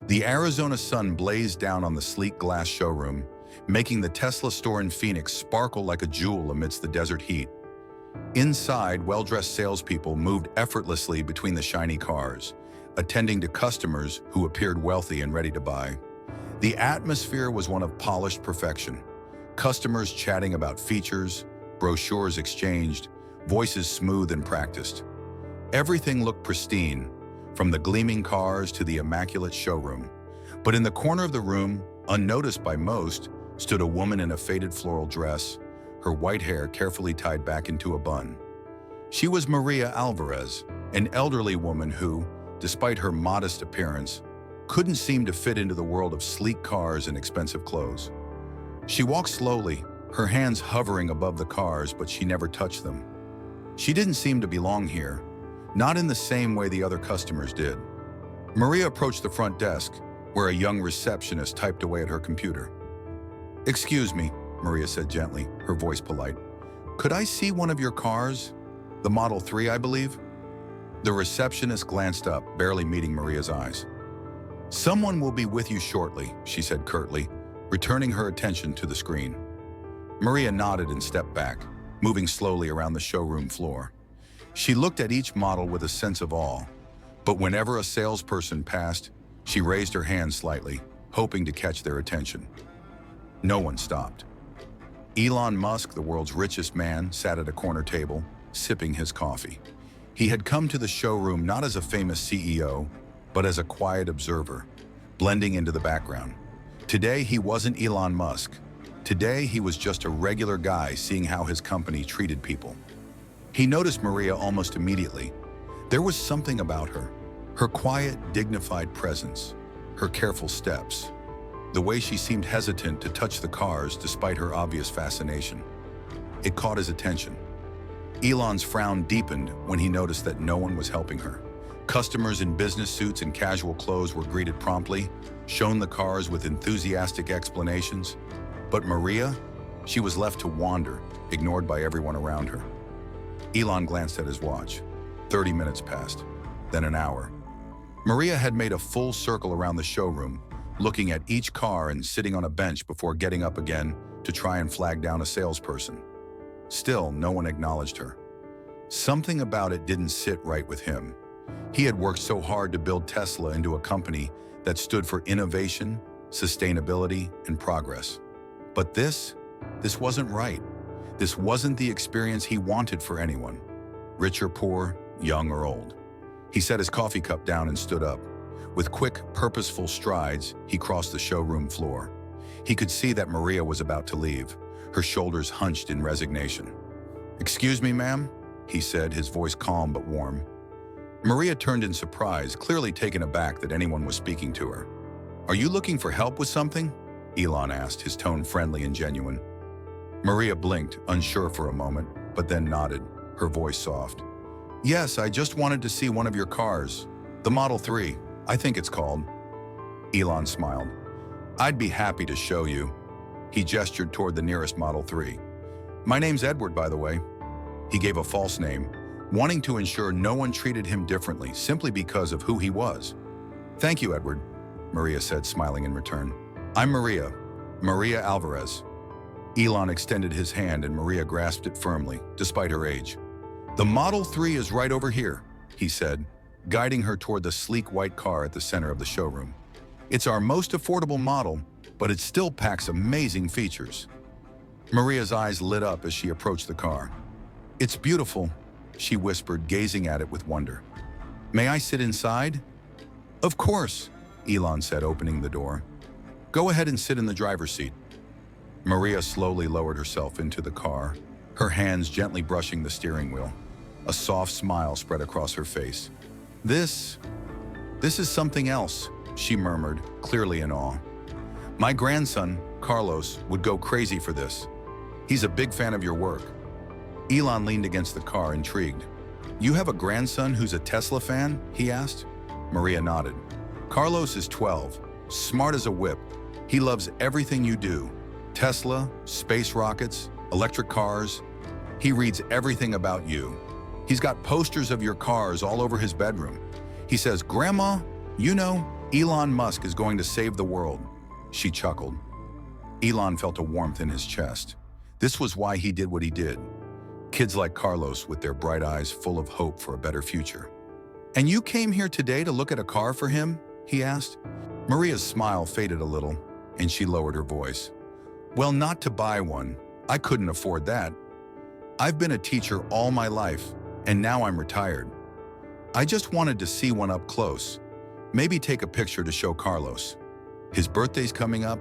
The Arizona sun blazed down on the sleek glass showroom, making the Tesla store in Phoenix sparkle like a jewel amidst the desert heat. Inside, well-dressed salespeople moved effortlessly between the shiny cars, attending to customers who appeared wealthy and ready to buy. The atmosphere was one of polished perfection. Customers chatting about features, brochures exchanged, voices smooth and practiced. Everything looked pristine, from the gleaming cars to the immaculate showroom. But in the corner of the room, unnoticed by most, stood a woman in a faded floral dress, her white hair carefully tied back into a bun. She was Maria Alvarez, an elderly woman who, despite her modest appearance, couldn't seem to fit into the world of sleek cars and expensive clothes. She walked slowly, her hands hovering above the cars, but she never touched them. She didn't seem to belong here, not in the same way the other customers did. Maria approached the front desk, where a young receptionist typed away at her computer. "Excuse me," Maria said gently, her voice polite. "Could I see one of your cars? The Model 3, I believe?" The receptionist glanced up, barely meeting Maria's eyes. "Someone will be with you shortly," she said curtly, returning her attention to the screen. Maria nodded and stepped back, moving slowly around the showroom floor. She looked at each model with a sense of awe, but whenever a salesperson passed, she raised her hand slightly, hoping to catch their attention. No one stopped. Elon Musk, the world's richest man, sat at a corner table, sipping his coffee. He had come to the showroom not as a famous CEO, but as a quiet observer, blending into the background. Today, he wasn't Elon Musk. Today, he was just a regular guy seeing how his company treated people. He noticed Maria almost immediately. There was something about her. Her quiet, dignified presence, her careful steps, the way she seemed hesitant to touch the cars despite her obvious fascination. It caught his attention. Elon's frown deepened when he noticed that no one was helping her. Customers in business suits and casual clothes were greeted promptly, shown the cars with enthusiastic explanations. But Maria, she was left to wander, ignored by everyone around her. Elon glanced at his watch. 30 minutes passed, then an hour. Maria had made a full circle around the showroom, looking at each car and sitting on a bench before getting up again to try and flag down a salesperson. Still, no one acknowledged her. Something about it didn't sit right with him. He had worked so hard to build Tesla into a company that stood for innovation, sustainability, and progress. But this wasn't right. This wasn't the experience he wanted for anyone, rich or poor, young or old. He set his coffee cup down and stood up. With quick, purposeful strides, he crossed the showroom floor. He could see that Maria was about to leave, her shoulders hunched in resignation. "Excuse me, ma'am," he said, his voice calm but warm. Maria turned in surprise, clearly taken aback that anyone was speaking to her. "Are you looking for help with something?" Elon asked, his tone friendly and genuine. Maria blinked, unsure for a moment, but then nodded, her voice soft. "Yes, I just wanted to see one of your cars. The Model 3, I think it's called." Elon smiled. "I'd be happy to show you." He gestured toward the nearest Model 3. "My name's Edward, by the way." He gave a false name, wanting to ensure no one treated him differently simply because of who he was. "Thank you, Edward," Maria said, smiling in return. "I'm Maria Alvarez." Elon extended his hand and Maria grasped it firmly, despite her age. "The Model 3 is right over here," he said, guiding her toward the sleek white car at the center of the showroom. "It's our most affordable model, but it still packs amazing features." Maria's eyes lit up as she approached the car. "It's beautiful," she whispered, gazing at it with wonder. "May I sit inside?" "Of course," Elon said, opening the door. "Go ahead and sit in the driver's seat." Maria slowly lowered herself into the car, her hands gently brushing the steering wheel. A soft smile spread across her face. This is something else," she murmured, clearly in awe. "My grandson, Carlos, would go crazy for this. He's a big fan of your work." Elon leaned against the car, intrigued. "You have a grandson who's a Tesla fan?" he asked. Maria nodded. "Carlos is 12, smart as a whip. He loves everything you do. Tesla, space rockets, electric cars. He reads everything about you. He's got posters of your cars all over his bedroom. He says, 'Grandma, you know, Elon Musk is going to save the world, she chuckled. Elon felt a warmth in his chest. This was why he did what he did. Kids like Carlos with their bright eyes full of hope for a better future. "And you came here today to look at a car for him?" he asked. Maria's smile faded a little, and she lowered her voice. "Well, not to buy one. I couldn't afford that. I've been a teacher all my life, and now I'm retired. I just wanted to see one up close. Maybe take a picture to show Carlos. His birthday's coming up,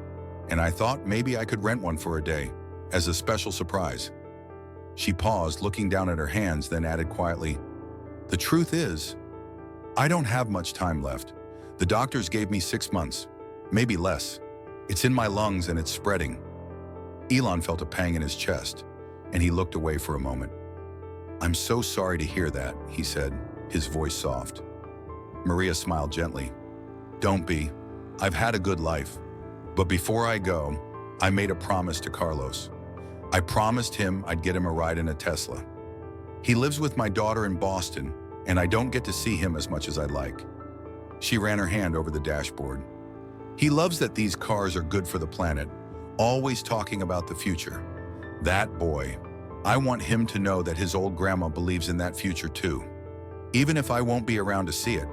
and I thought maybe I could rent one for a day, as a special surprise." She paused, looking down at her hands, then added quietly, "The truth is, I don't have much time left. The doctors gave me 6 months, maybe less. It's in my lungs and it's spreading." Elon felt a pang in his chest, and he looked away for a moment. "I'm so sorry to hear that," he said, his voice soft. Maria smiled gently. "Don't be. I've had a good life. But before I go, I made a promise to Carlos. I promised him I'd get him a ride in a Tesla. He lives with my daughter in Boston, and I don't get to see him as much as I'd like." She ran her hand over the dashboard. "He loves that these cars are good for the planet, always talking about the future. That boy. I want him to know that his old grandma believes in that future too, even if I won't be around to see it."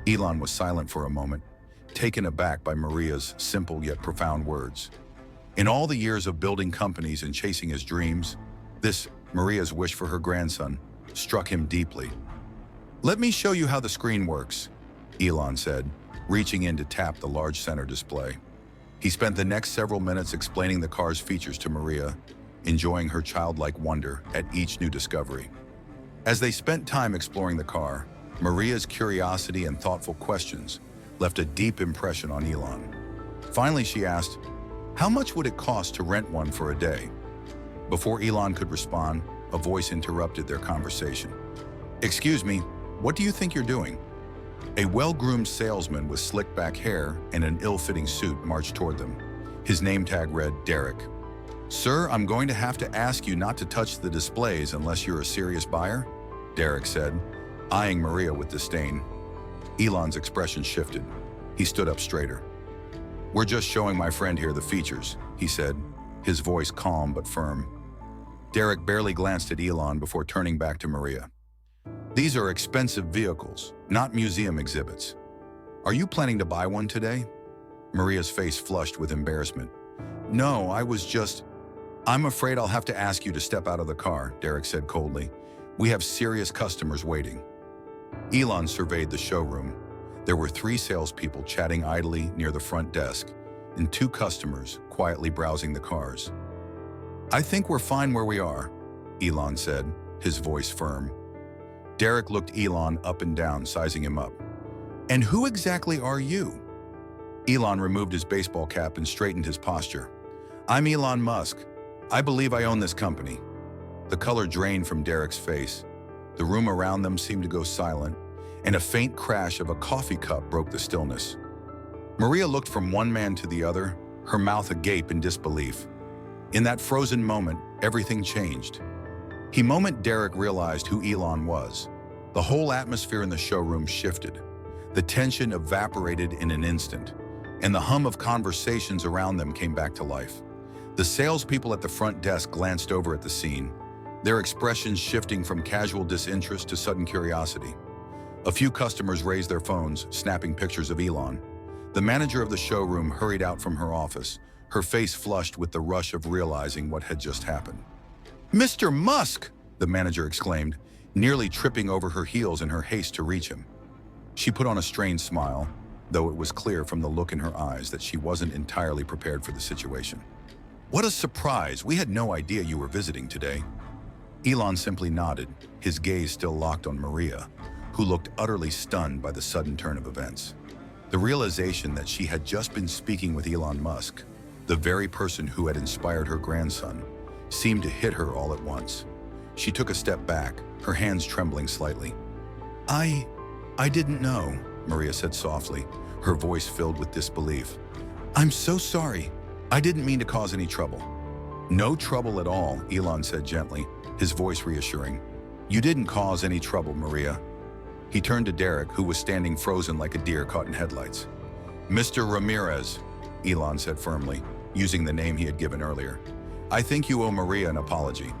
Elon was silent for a moment, taken aback by Maria's simple yet profound words. In all the years of building companies and chasing his dreams, this, Maria's wish for her grandson, struck him deeply. "Let me show you how the screen works," Elon said, reaching in to tap the large center display. He spent the next several minutes explaining the car's features to Maria, enjoying her childlike wonder at each new discovery. As they spent time exploring the car, Maria's curiosity and thoughtful questions left a deep impression on Elon. Finally, she asked, "How much would it cost to rent one for a day?" Before Elon could respond, a voice interrupted their conversation. "Excuse me, what do you think you're doing?" A well-groomed salesman with slick-back hair and an ill-fitting suit marched toward them. His name tag read, "Derek." "Sir, I'm going to have to ask you not to touch the displays unless you're a serious buyer," Derek said, eyeing Maria with disdain. Elon's expression shifted. He stood up straighter. "We're just showing my friend here the features," he said, his voice calm but firm. Derek barely glanced at Elon before turning back to Maria. "These are expensive vehicles, not museum exhibits. Are you planning to buy one today?" Maria's face flushed with embarrassment. "No, I'm afraid I'll have to ask you to step out of the car," Derek said coldly. "We have serious customers waiting." Elon surveyed the showroom. There were 3 salespeople chatting idly near the front desk, and 2 customers quietly browsing the cars. "I think we're fine where we are," Elon said, his voice firm. Derek looked Elon up and down, sizing him up. "And who exactly are you?" Elon removed his baseball cap and straightened his posture. "I'm Elon Musk. I believe I own this company." The color drained from Derek's face. The room around them seemed to go silent, and a faint crash of a coffee cup broke the stillness. Maria looked from one man to the other, her mouth agape in disbelief. In that frozen moment, everything changed. The moment Derek realized who Elon was, the whole atmosphere in the showroom shifted. The tension evaporated in an instant, and the hum of conversations around them came back to life. The salespeople at the front desk glanced over at the scene, their expressions shifting from casual disinterest to sudden curiosity. A few customers raised their phones, snapping pictures of Elon. The manager of the showroom hurried out from her office, her face flushed with the rush of realizing what had just happened. "Mr. Musk!" the manager exclaimed, nearly tripping over her heels in her haste to reach him. She put on a strained smile, though it was clear from the look in her eyes that she wasn't entirely prepared for the situation. "What a surprise! We had no idea you were visiting today." Elon simply nodded, his gaze still locked on Maria, who looked utterly stunned by the sudden turn of events. The realization that she had just been speaking with Elon Musk, the very person who had inspired her grandson, seemed to hit her all at once. She took a step back, her hands trembling slightly. I didn't know," Maria said softly, her voice filled with disbelief. "I'm so sorry. I didn't mean to cause any trouble." "No trouble at all," Elon said gently, his voice reassuring. "You didn't cause any trouble, Maria." He turned to Derek, who was standing frozen like a deer caught in headlights. "Mr. Ramirez," Elon said firmly, using the name he had given earlier. "I think you owe Maria an apology."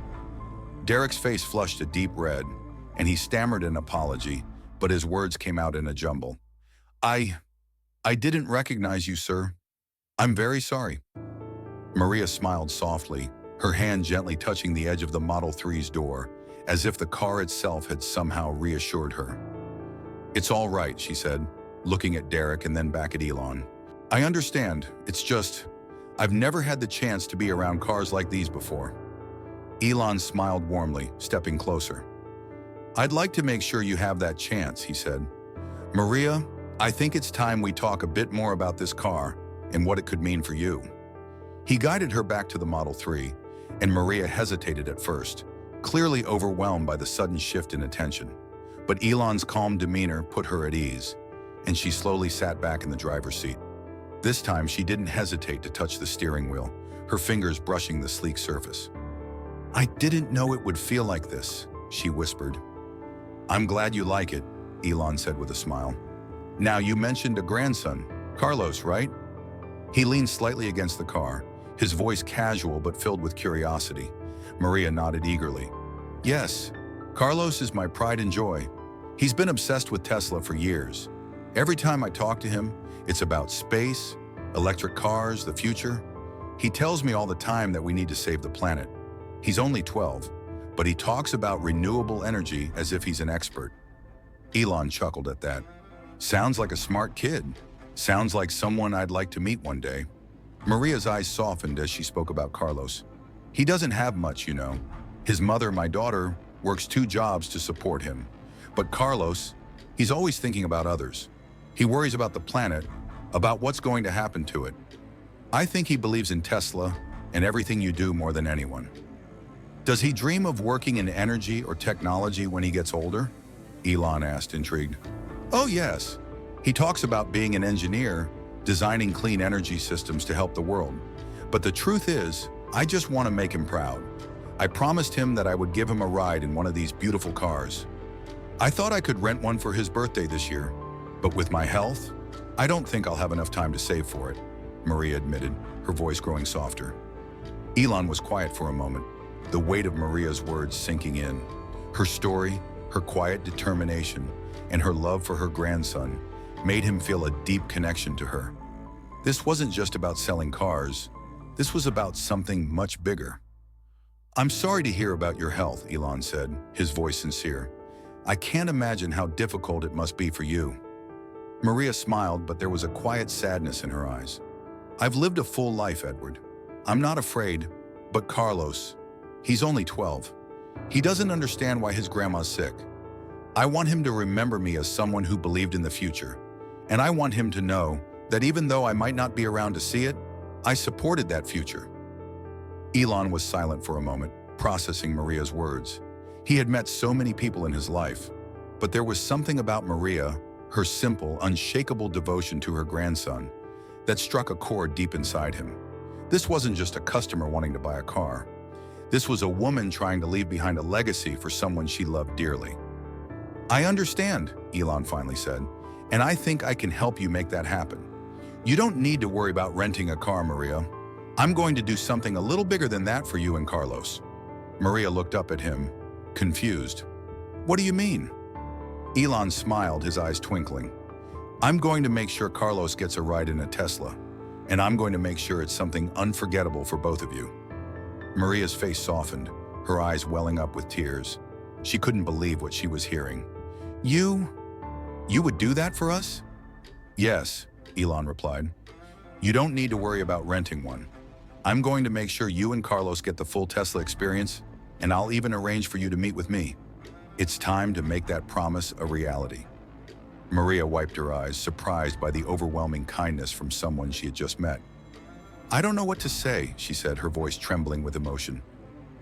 Derek's face flushed a deep red, and he stammered an apology, but his words came out in a jumble. I didn't recognize you, sir. I'm very sorry." Maria smiled softly, her hand gently touching the edge of the Model 3's door, as if the car itself had somehow reassured her. "It's all right," she said, looking at Derek and then back at Elon. "I understand. It's just, I've never had the chance to be around cars like these before." Elon smiled warmly, stepping closer. "I'd like to make sure you have that chance," he said. "Maria, I think it's time we talk a bit more about this car and what it could mean for you." He guided her back to the Model 3, and Maria hesitated at first, clearly overwhelmed by the sudden shift in attention. But Elon's calm demeanor put her at ease, and she slowly sat back in the driver's seat. This time, she didn't hesitate to touch the steering wheel, her fingers brushing the sleek surface. "I didn't know it would feel like this," she whispered. "I'm glad you like it," Elon said with a smile. "Now, you mentioned a grandson, Carlos, right?" He leaned slightly against the car, his voice casual but filled with curiosity. Maria nodded eagerly. "Yes, Carlos is my pride and joy. He's been obsessed with Tesla for years. Every time I talk to him, it's about space, electric cars, the future. He tells me all the time that we need to save the planet. He's only 12, but he talks about renewable energy as if he's an expert." Elon chuckled at that. "Sounds like a smart kid. Sounds like someone I'd like to meet one day." Maria's eyes softened as she spoke about Carlos. "He doesn't have much, you know. His mother, my daughter, works 2 jobs to support him. But Carlos, he's always thinking about others. He worries about the planet, about what's going to happen to it. I think he believes in Tesla and everything you do more than anyone." "Does he dream of working in energy or technology when he gets older?" Elon asked, intrigued. "Oh, yes. He talks about being an engineer, designing clean energy systems to help the world. But the truth is, I just want to make him proud. I promised him that I would give him a ride in one of these beautiful cars. I thought I could rent one for his birthday this year, but with my health, I don't think I'll have enough time to save for it," Maria admitted, her voice growing softer. Elon was quiet for a moment, the weight of Maria's words sinking in. Her story, her quiet determination, and her love for her grandson made him feel a deep connection to her. This wasn't just about selling cars. This was about something much bigger. "I'm sorry to hear about your health," Elon said, his voice sincere. "I can't imagine how difficult it must be for you." Maria smiled, but there was a quiet sadness in her eyes. "I've lived a full life, Edward. I'm not afraid, but Carlos, he's only 12. He doesn't understand why his grandma's sick. I want him to remember me as someone who believed in the future. And I want him to know that even though I might not be around to see it, I supported that future." Elon was silent for a moment, processing Maria's words. He had met so many people in his life, but there was something about Maria, her simple, unshakable devotion to her grandson, that struck a chord deep inside him. This wasn't just a customer wanting to buy a car. This was a woman trying to leave behind a legacy for someone she loved dearly. "I understand," Elon finally said, "and I think I can help you make that happen. You don't need to worry about renting a car, Maria. I'm going to do something a little bigger than that for you and Carlos." Maria looked up at him, confused. "What do you mean?" Elon smiled, his eyes twinkling. "I'm going to make sure Carlos gets a ride in a Tesla, and I'm going to make sure it's something unforgettable for both of you." Maria's face softened, her eyes welling up with tears. She couldn't believe what she was hearing. You would do that for us?" "Yes," Elon replied. "You don't need to worry about renting one. I'm going to make sure you and Carlos get the full Tesla experience, and I'll even arrange for you to meet with me. It's time to make that promise a reality." Maria wiped her eyes, surprised by the overwhelming kindness from someone she had just met. "I don't know what to say," she said, her voice trembling with emotion.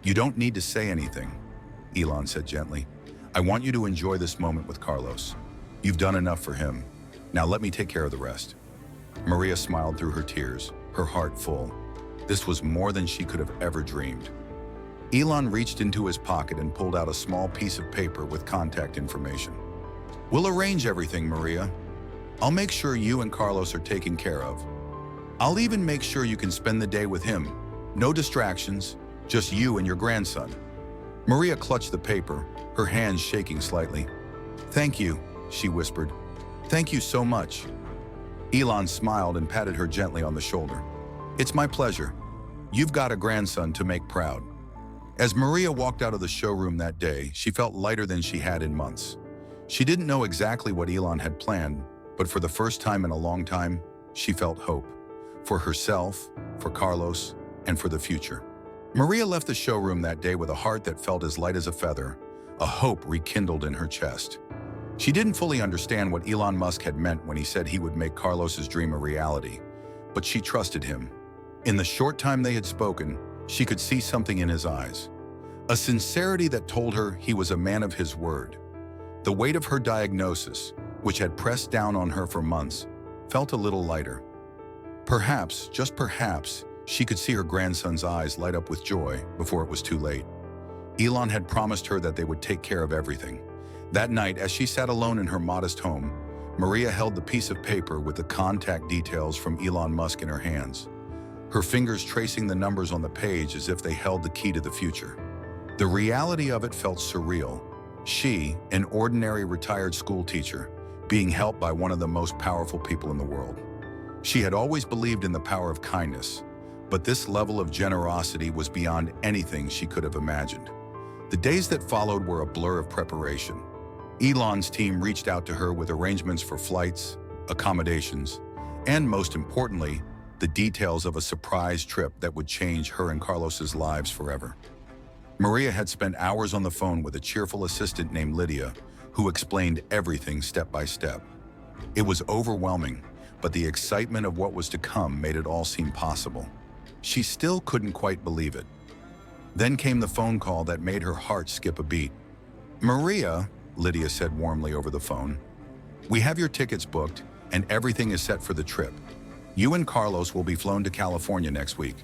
"You don't need to say anything," Elon said gently. "I want you to enjoy this moment with Carlos. You've done enough for him. Now let me take care of the rest." Maria smiled through her tears, her heart full. This was more than she could have ever dreamed. Elon reached into his pocket and pulled out a small piece of paper with contact information. We'll arrange everything, Maria. I'll make sure you and Carlos are taken care of. I'll even make sure you can spend the day with him. No distractions, just you and your grandson. Maria clutched the paper, her hands shaking slightly. Thank you, she whispered. Thank you so much. Elon smiled and patted her gently on the shoulder. It's my pleasure. You've got a grandson to make proud. As Maria walked out of the showroom that day, she felt lighter than she had in months. She didn't know exactly what Elon had planned, but for the first time in a long time, she felt hope. For herself, for Carlos, and for the future. Maria left the showroom that day with a heart that felt as light as a feather, a hope rekindled in her chest. She didn't fully understand what Elon Musk had meant when he said he would make Carlos's dream a reality, but she trusted him. In the short time they had spoken, she could see something in his eyes. A sincerity that told her he was a man of his word. The weight of her diagnosis, which had pressed down on her for months, felt a little lighter. Perhaps, just perhaps, she could see her grandson's eyes light up with joy before it was too late. Elon had promised her that they would take care of everything. That night, as she sat alone in her modest home, Maria held the piece of paper with the contact details from Elon Musk in her hands, her fingers tracing the numbers on the page as if they held the key to the future. The reality of it felt surreal. She, an ordinary retired school teacher, being helped by one of the most powerful people in the world. She had always believed in the power of kindness, but this level of generosity was beyond anything she could have imagined. The days that followed were a blur of preparation. Elon's team reached out to her with arrangements for flights, accommodations, and most importantly, the details of a surprise trip that would change her and Carlos's lives forever. Maria had spent hours on the phone with a cheerful assistant named Lydia, who explained everything step by step. It was overwhelming, but the excitement of what was to come made it all seem possible. She still couldn't quite believe it. Then came the phone call that made her heart skip a beat. Maria, Lydia said warmly over the phone, we have your tickets booked and everything is set for the trip. You and Carlos will be flown to California next week.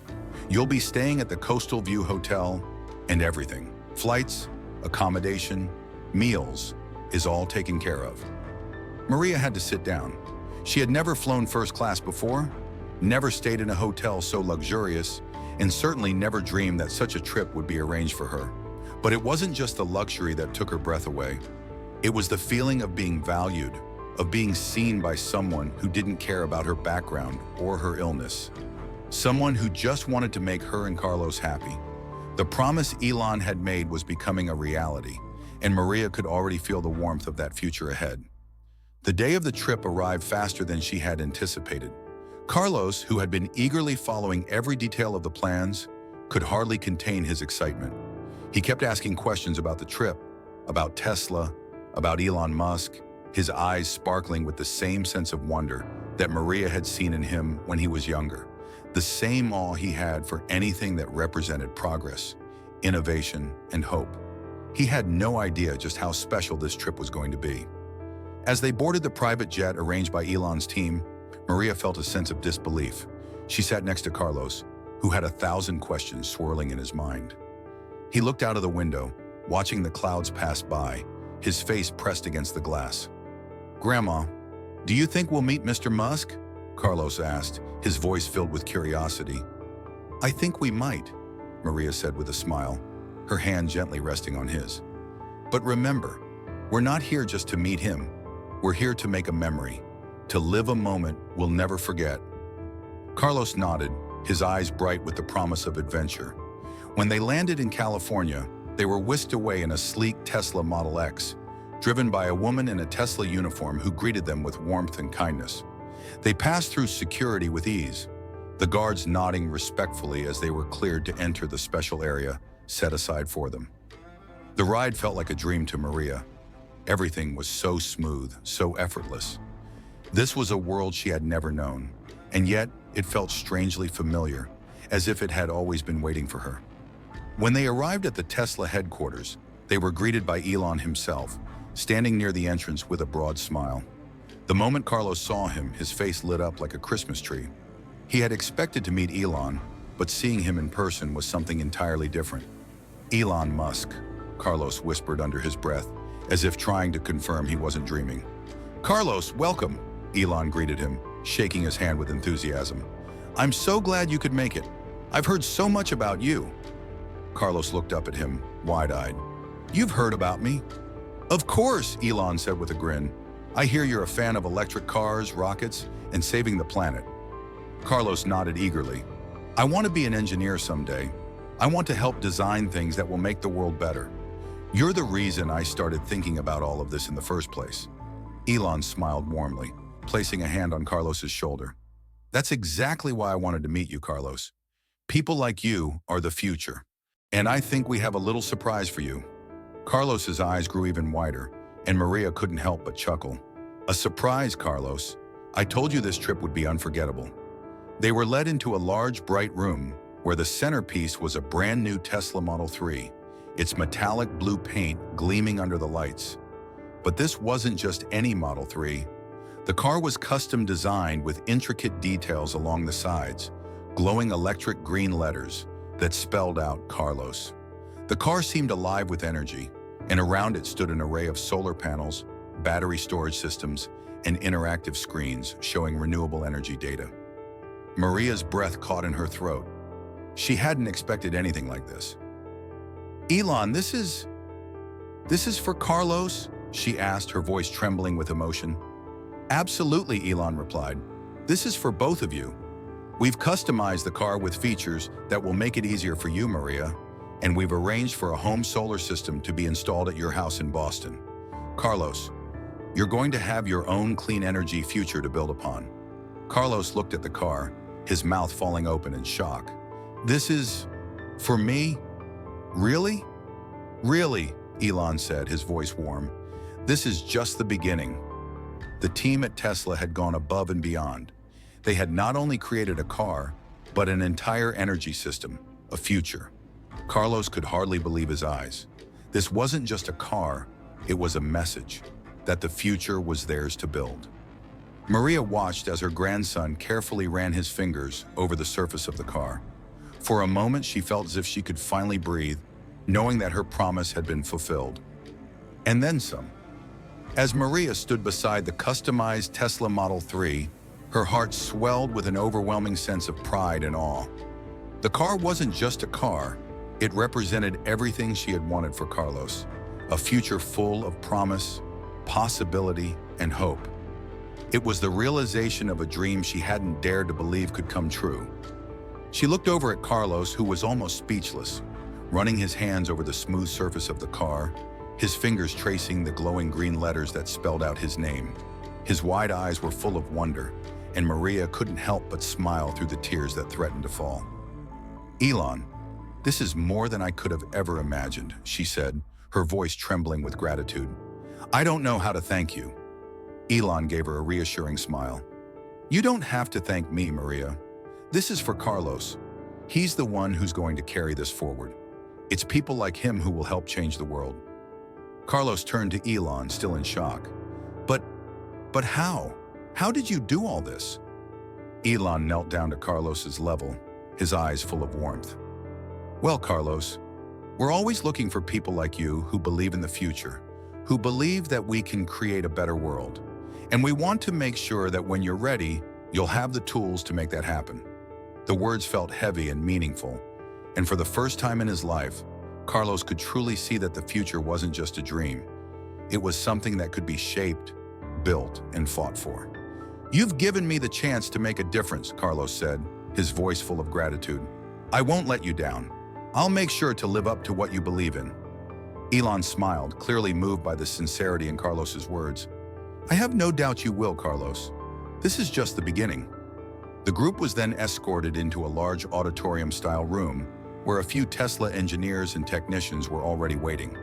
You'll be staying at the Coastal View Hotel and everything. Flights, accommodation, meals is all taken care of. Maria had to sit down. She had never flown first class before, never stayed in a hotel so luxurious, and certainly never dreamed that such a trip would be arranged for her. But it wasn't just the luxury that took her breath away. It was the feeling of being valued, of being seen by someone who didn't care about her background or her illness. Someone who just wanted to make her and Carlos happy. The promise Elon had made was becoming a reality, and Maria could already feel the warmth of that future ahead. The day of the trip arrived faster than she had anticipated. Carlos, who had been eagerly following every detail of the plans, could hardly contain his excitement. He kept asking questions about the trip, about Tesla, about Elon Musk, his eyes sparkling with the same sense of wonder that Maria had seen in him when he was younger, the same awe he had for anything that represented progress, innovation, and hope. He had no idea just how special this trip was going to be. As they boarded the private jet arranged by Elon's team, Maria felt a sense of disbelief. She sat next to Carlos, who had 1,000 questions swirling in his mind. He looked out of the window, watching the clouds pass by, his face pressed against the glass. "Grandma, do you think we'll meet Mr. Musk?" Carlos asked, his voice filled with curiosity. "I think we might," Maria said with a smile, her hand gently resting on his. "But remember, we're not here just to meet him. We're here to make a memory, to live a moment we'll never forget." Carlos nodded, his eyes bright with the promise of adventure. When they landed in California, they were whisked away in a sleek Tesla Model X, driven by a woman in a Tesla uniform who greeted them with warmth and kindness. They passed through security with ease, the guards nodding respectfully as they were cleared to enter the special area set aside for them. The ride felt like a dream to Maria. Everything was so smooth, so effortless. This was a world she had never known, and yet it felt strangely familiar, as if it had always been waiting for her. When they arrived at the Tesla headquarters, they were greeted by Elon himself, standing near the entrance with a broad smile. The moment Carlos saw him, his face lit up like a Christmas tree. He had expected to meet Elon, but seeing him in person was something entirely different. "Elon Musk," Carlos whispered under his breath, as if trying to confirm he wasn't dreaming. "Carlos, welcome," Elon greeted him, shaking his hand with enthusiasm. "I'm so glad you could make it. I've heard so much about you." Carlos looked up at him, wide-eyed. "You've heard about me?" "Of course," Elon said with a grin. "I hear you're a fan of electric cars, rockets, and saving the planet." Carlos nodded eagerly. "I want to be an engineer someday. I want to help design things that will make the world better. You're the reason I started thinking about all of this in the first place." Elon smiled warmly, placing a hand on Carlos's shoulder. "That's exactly why I wanted to meet you, Carlos. People like you are the future. And I think we have a little surprise for you." Carlos's eyes grew even wider, and Maria couldn't help but chuckle. "A surprise, Carlos. I told you this trip would be unforgettable." They were led into a large, bright room where the centerpiece was a brand new Tesla Model 3, its metallic blue paint gleaming under the lights. But this wasn't just any Model 3. The car was custom designed with intricate details along the sides, glowing electric green letters that spelled out Carlos. The car seemed alive with energy, and around it stood an array of solar panels, battery storage systems, and interactive screens showing renewable energy data. Maria's breath caught in her throat. She hadn't expected anything like this. "Elon, this is for Carlos?" she asked, her voice trembling with emotion. "Absolutely," Elon replied. "This is for both of you. We've customized the car with features that will make it easier for you, Maria, and we've arranged for a home solar system to be installed at your house in Boston. Carlos, you're going to have your own clean energy future to build upon." Carlos looked at the car, his mouth falling open in shock. "This is for me? Really?" "Really," Elon said, his voice warm. "This is just the beginning." The team at Tesla had gone above and beyond. They had not only created a car, but an entire energy system, a future. Carlos could hardly believe his eyes. This wasn't just a car, it was a message that the future was theirs to build. Maria watched as her grandson carefully ran his fingers over the surface of the car. For a moment, she felt as if she could finally breathe, knowing that her promise had been fulfilled. And then some. As Maria stood beside the customized Tesla Model 3, her heart swelled with an overwhelming sense of pride and awe. The car wasn't just a car, it represented everything she had wanted for Carlos, a future full of promise, possibility, and hope. It was the realization of a dream she hadn't dared to believe could come true. She looked over at Carlos, who was almost speechless, running his hands over the smooth surface of the car, his fingers tracing the glowing green letters that spelled out his name. His wide eyes were full of wonder, and Maria couldn't help but smile through the tears that threatened to fall. "Elon, this is more than I could have ever imagined," she said, her voice trembling with gratitude. "I don't know how to thank you." Elon gave her a reassuring smile. "You don't have to thank me, Maria. This is for Carlos. He's the one who's going to carry this forward. It's people like him who will help change the world." Carlos turned to Elon, still in shock. But how? How did you do all this?" Elon knelt down to Carlos's level, his eyes full of warmth. "Well, Carlos, we're always looking for people like you who believe in the future, who believe that we can create a better world. And we want to make sure that when you're ready, you'll have the tools to make that happen." The words felt heavy and meaningful, and for the first time in his life, Carlos could truly see that the future wasn't just a dream. It was something that could be shaped, built, and fought for. "You've given me the chance to make a difference," Carlos said, his voice full of gratitude. "I won't let you down. I'll make sure to live up to what you believe in." Elon smiled, clearly moved by the sincerity in Carlos's words. "I have no doubt you will, Carlos. This is just the beginning." The group was then escorted into a large auditorium-style room where a few Tesla engineers and technicians were already waiting.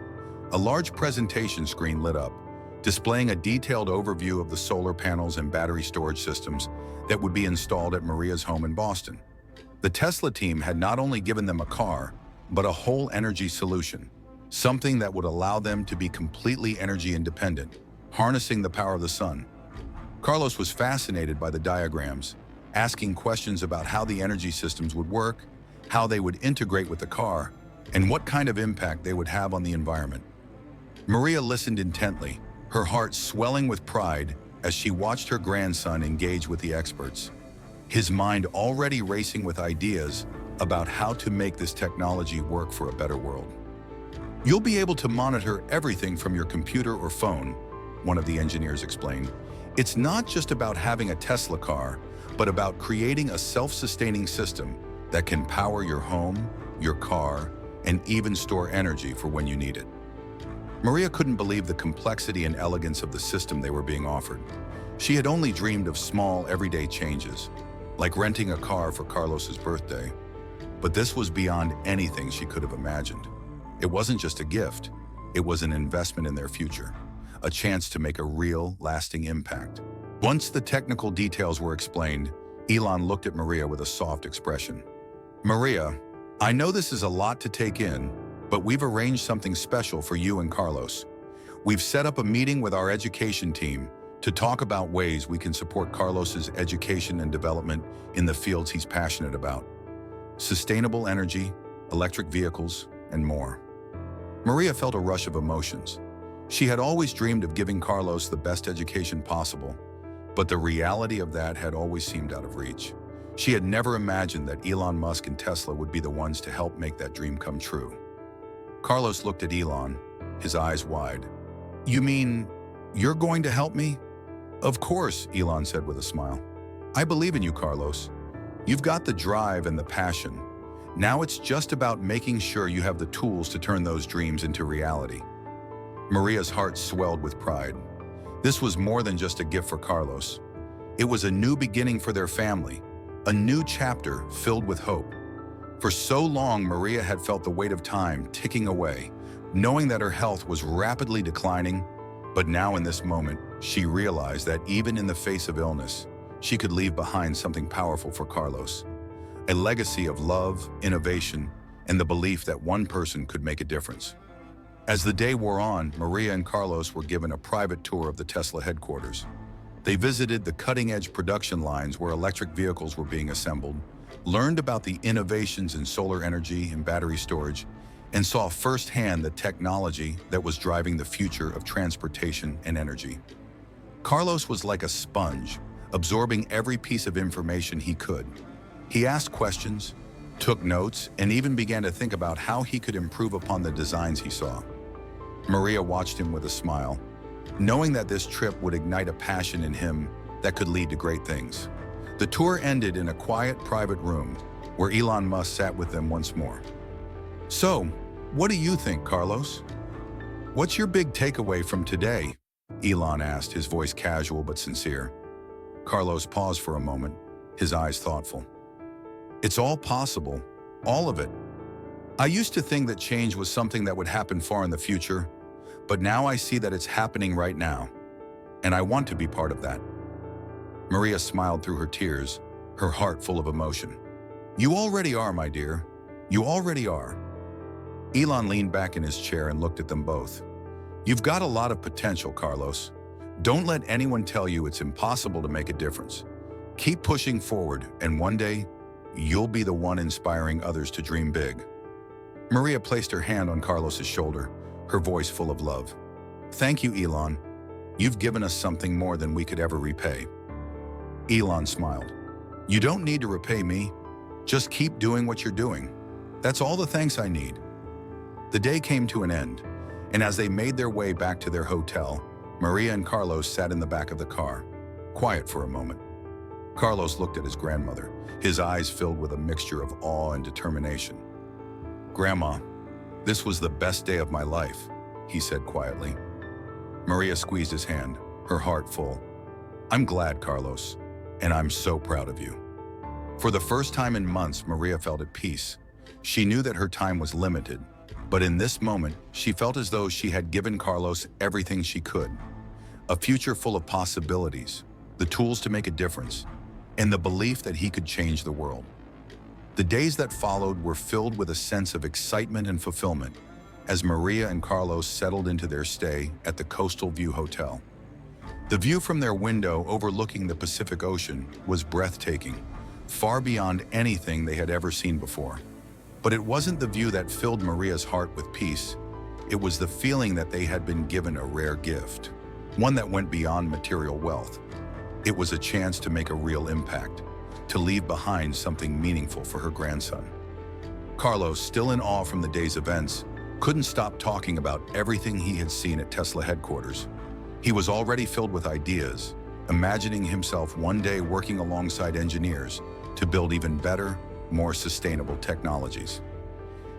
A large presentation screen lit up, displaying a detailed overview of the solar panels and battery storage systems that would be installed at Maria's home in Boston. The Tesla team had not only given them a car, but a whole energy solution, something that would allow them to be completely energy independent, harnessing the power of the sun. Carlos was fascinated by the diagrams, asking questions about how the energy systems would work, how they would integrate with the car, and what kind of impact they would have on the environment. Maria listened intently, her heart swelling with pride as she watched her grandson engage with the experts, his mind already racing with ideas about how to make this technology work for a better world. "You'll be able to monitor everything from your computer or phone," one of the engineers explained. "It's not just about having a Tesla car, but about creating a self-sustaining system that can power your home, your car, and even store energy for when you need it." Maria couldn't believe the complexity and elegance of the system they were being offered. She had only dreamed of small, everyday changes, like renting a car for Carlos's birthday. But this was beyond anything she could have imagined. It wasn't just a gift, it was an investment in their future, a chance to make a real, lasting impact. Once the technical details were explained, Elon looked at Maria with a soft expression. "Maria, I know this is a lot to take in, but we've arranged something special for you and Carlos. We've set up a meeting with our education team to talk about ways we can support Carlos's education and development in the fields he's passionate about. Sustainable energy, electric vehicles, and more." Maria felt a rush of emotions. She had always dreamed of giving Carlos the best education possible, but the reality of that had always seemed out of reach. She had never imagined that Elon Musk and Tesla would be the ones to help make that dream come true. Carlos looked at Elon, his eyes wide. "You mean, you're going to help me?" "Of course," Elon said with a smile. "I believe in you, Carlos. You've got the drive and the passion. Now it's just about making sure you have the tools to turn those dreams into reality." Maria's heart swelled with pride. This was more than just a gift for Carlos. It was a new beginning for their family, a new chapter filled with hope. For so long, Maria had felt the weight of time ticking away, knowing that her health was rapidly declining. But now in this moment, she realized that even in the face of illness, she could leave behind something powerful for Carlos. A legacy of love, innovation, and the belief that one person could make a difference. As the day wore on, Maria and Carlos were given a private tour of the Tesla headquarters. They visited the cutting-edge production lines where electric vehicles were being assembled, learned about the innovations in solar energy and battery storage, and saw firsthand the technology that was driving the future of transportation and energy. Carlos was like a sponge, absorbing every piece of information he could. He asked questions, took notes, and even began to think about how he could improve upon the designs he saw. Maria watched him with a smile, knowing that this trip would ignite a passion in him that could lead to great things. The tour ended in a quiet, private room where Elon Musk sat with them once more. "So, what do you think, Carlos? What's your big takeaway from today?" Elon asked, his voice casual but sincere. Carlos paused for a moment, his eyes thoughtful. "It's all possible, all of it. I used to think that change was something that would happen far in the future, but now I see that it's happening right now, and I want to be part of that." Maria smiled through her tears, her heart full of emotion. "You already are, my dear. You already are." Elon leaned back in his chair and looked at them both. "You've got a lot of potential, Carlos. Don't let anyone tell you it's impossible to make a difference. Keep pushing forward, and one day, you'll be the one inspiring others to dream big." Maria placed her hand on Carlos's shoulder, her voice full of love. "Thank you, Elon. You've given us something more than we could ever repay." Elon smiled. "You don't need to repay me. Just keep doing what you're doing. That's all the thanks I need." The day came to an end, and as they made their way back to their hotel, Maria and Carlos sat in the back of the car, quiet for a moment. Carlos looked at his grandmother, his eyes filled with a mixture of awe and determination. "Grandma, this was the best day of my life," he said quietly. Maria squeezed his hand, her heart full. "I'm glad, Carlos, and I'm so proud of you." For the first time in months, Maria felt at peace. She knew that her time was limited, but in this moment, she felt as though she had given Carlos everything she could. A future full of possibilities, the tools to make a difference, and the belief that he could change the world. The days that followed were filled with a sense of excitement and fulfillment as Maria and Carlos settled into their stay at the Coastal View Hotel. The view from their window overlooking the Pacific Ocean was breathtaking, far beyond anything they had ever seen before. But it wasn't the view that filled Maria's heart with peace. It was the feeling that they had been given a rare gift, one that went beyond material wealth. It was a chance to make a real impact, to leave behind something meaningful for her grandson. Carlos, still in awe from the day's events, couldn't stop talking about everything he had seen at Tesla headquarters. He was already filled with ideas, imagining himself one day working alongside engineers to build even better, more sustainable technologies.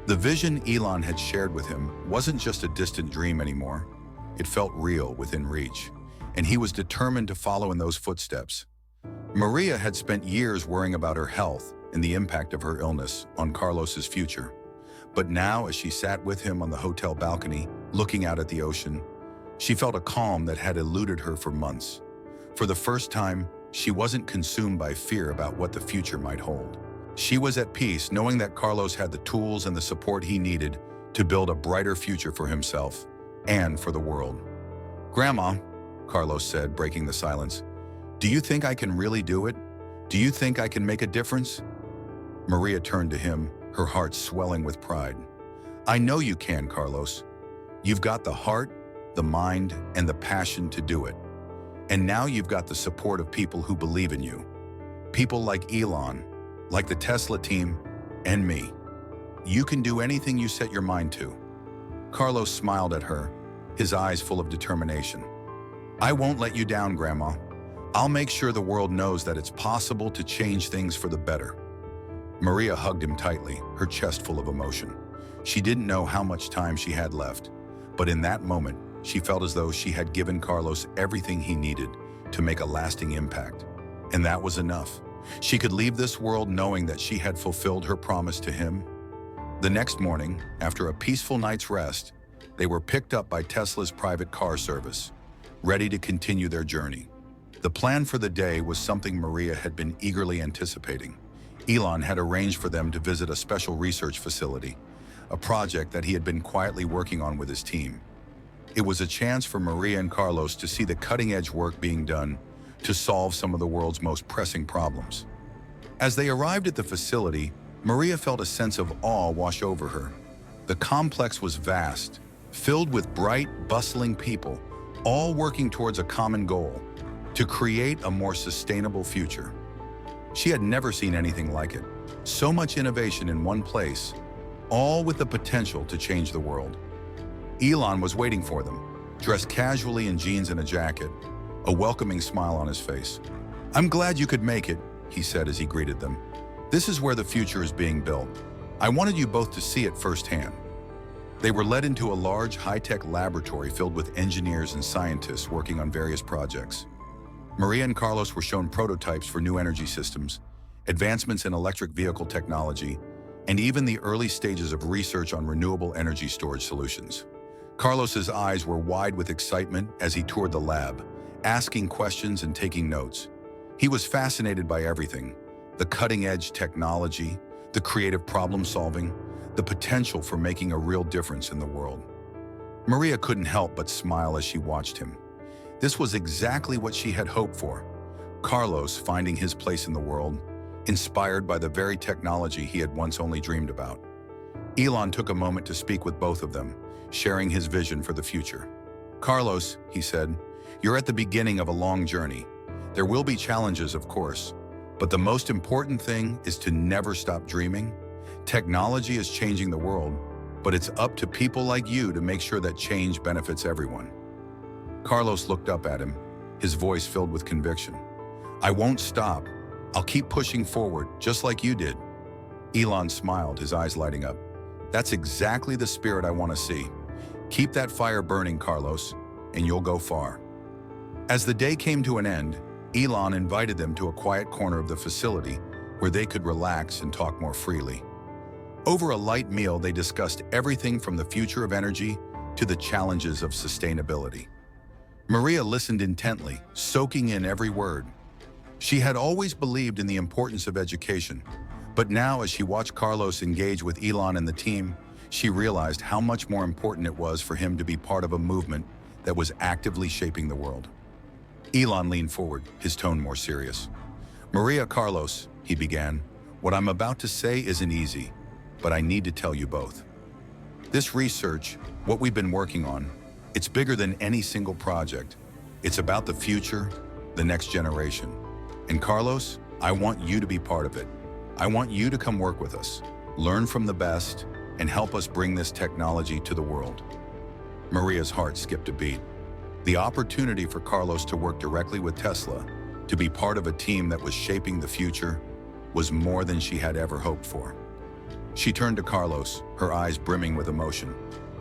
The vision Elon had shared with him wasn't just a distant dream anymore. It felt real, within reach, and he was determined to follow in those footsteps. Maria had spent years worrying about her health and the impact of her illness on Carlos's future. But now, as she sat with him on the hotel balcony, looking out at the ocean, she felt a calm that had eluded her for months. For the first time, she wasn't consumed by fear about what the future might hold. She was at peace, knowing that Carlos had the tools and the support he needed to build a brighter future for himself and for the world. "Grandma," Carlos said, breaking the silence, "do you think I can really do it? Do you think I can make a difference?" Maria turned to him, her heart swelling with pride. "I know you can, Carlos. You've got the heart, the mind, and the passion to do it. And now you've got the support of people who believe in you. People like Elon, like the Tesla team, and me. You can do anything you set your mind to." Carlos smiled at her, his eyes full of determination. "I won't let you down, Grandma. I'll make sure the world knows that it's possible to change things for the better." Maria hugged him tightly, her chest full of emotion. She didn't know how much time she had left, but in that moment, she felt as though she had given Carlos everything he needed to make a lasting impact. And that was enough. She could leave this world knowing that she had fulfilled her promise to him. The next morning, after a peaceful night's rest, they were picked up by Tesla's private car service, ready to continue their journey. The plan for the day was something Maria had been eagerly anticipating. Elon had arranged for them to visit a special research facility, a project that he had been quietly working on with his team. It was a chance for Maria and Carlos to see the cutting-edge work being done to solve some of the world's most pressing problems. As they arrived at the facility, Maria felt a sense of awe wash over her. The complex was vast, filled with bright, bustling people, all working towards a common goal: to create a more sustainable future. She had never seen anything like it. So much innovation in one place, all with the potential to change the world. Elon was waiting for them, dressed casually in jeans and a jacket, a welcoming smile on his face. "I'm glad you could make it," he said as he greeted them. "This is where the future is being built. I wanted you both to see it firsthand." They were led into a large, high-tech laboratory filled with engineers and scientists working on various projects. Maria and Carlos were shown prototypes for new energy systems, advancements in electric vehicle technology, and even the early stages of research on renewable energy storage solutions. Carlos's eyes were wide with excitement as he toured the lab, asking questions and taking notes. He was fascinated by everything: the cutting-edge technology, the creative problem-solving, the potential for making a real difference in the world. Maria couldn't help but smile as she watched him. This was exactly what she had hoped for: Carlos finding his place in the world, inspired by the very technology he had once only dreamed about. Elon took a moment to speak with both of them, sharing his vision for the future. "Carlos," he said, "you're at the beginning of a long journey. There will be challenges, of course, but the most important thing is to never stop dreaming. Technology is changing the world, but it's up to people like you to make sure that change benefits everyone." Carlos looked up at him, his voice filled with conviction. "I won't stop. I'll keep pushing forward, just like you did." Elon smiled, his eyes lighting up. "That's exactly the spirit I want to see. Keep that fire burning, Carlos, and you'll go far." As the day came to an end, Elon invited them to a quiet corner of the facility where they could relax and talk more freely. Over a light meal, they discussed everything from the future of energy to the challenges of sustainability. Maria listened intently, soaking in every word. She had always believed in the importance of education, but now as she watched Carlos engage with Elon and the team, she realized how much more important it was for him to be part of a movement that was actively shaping the world. Elon leaned forward, his tone more serious. "Maria, Carlos," he began, "what I'm about to say isn't easy, but I need to tell you both. This research, What we've been working on, it's bigger than any single project. It's about the future, the next generation. And Carlos, I want you to be part of it. I want you to come work with us, learn from the best, and help us bring this technology to the world. Maria's heart skipped a beat. The opportunity for Carlos to work directly with Tesla, to be part of a team that was shaping the future, was more than she had ever hoped for. She turned to Carlos, her eyes brimming with emotion.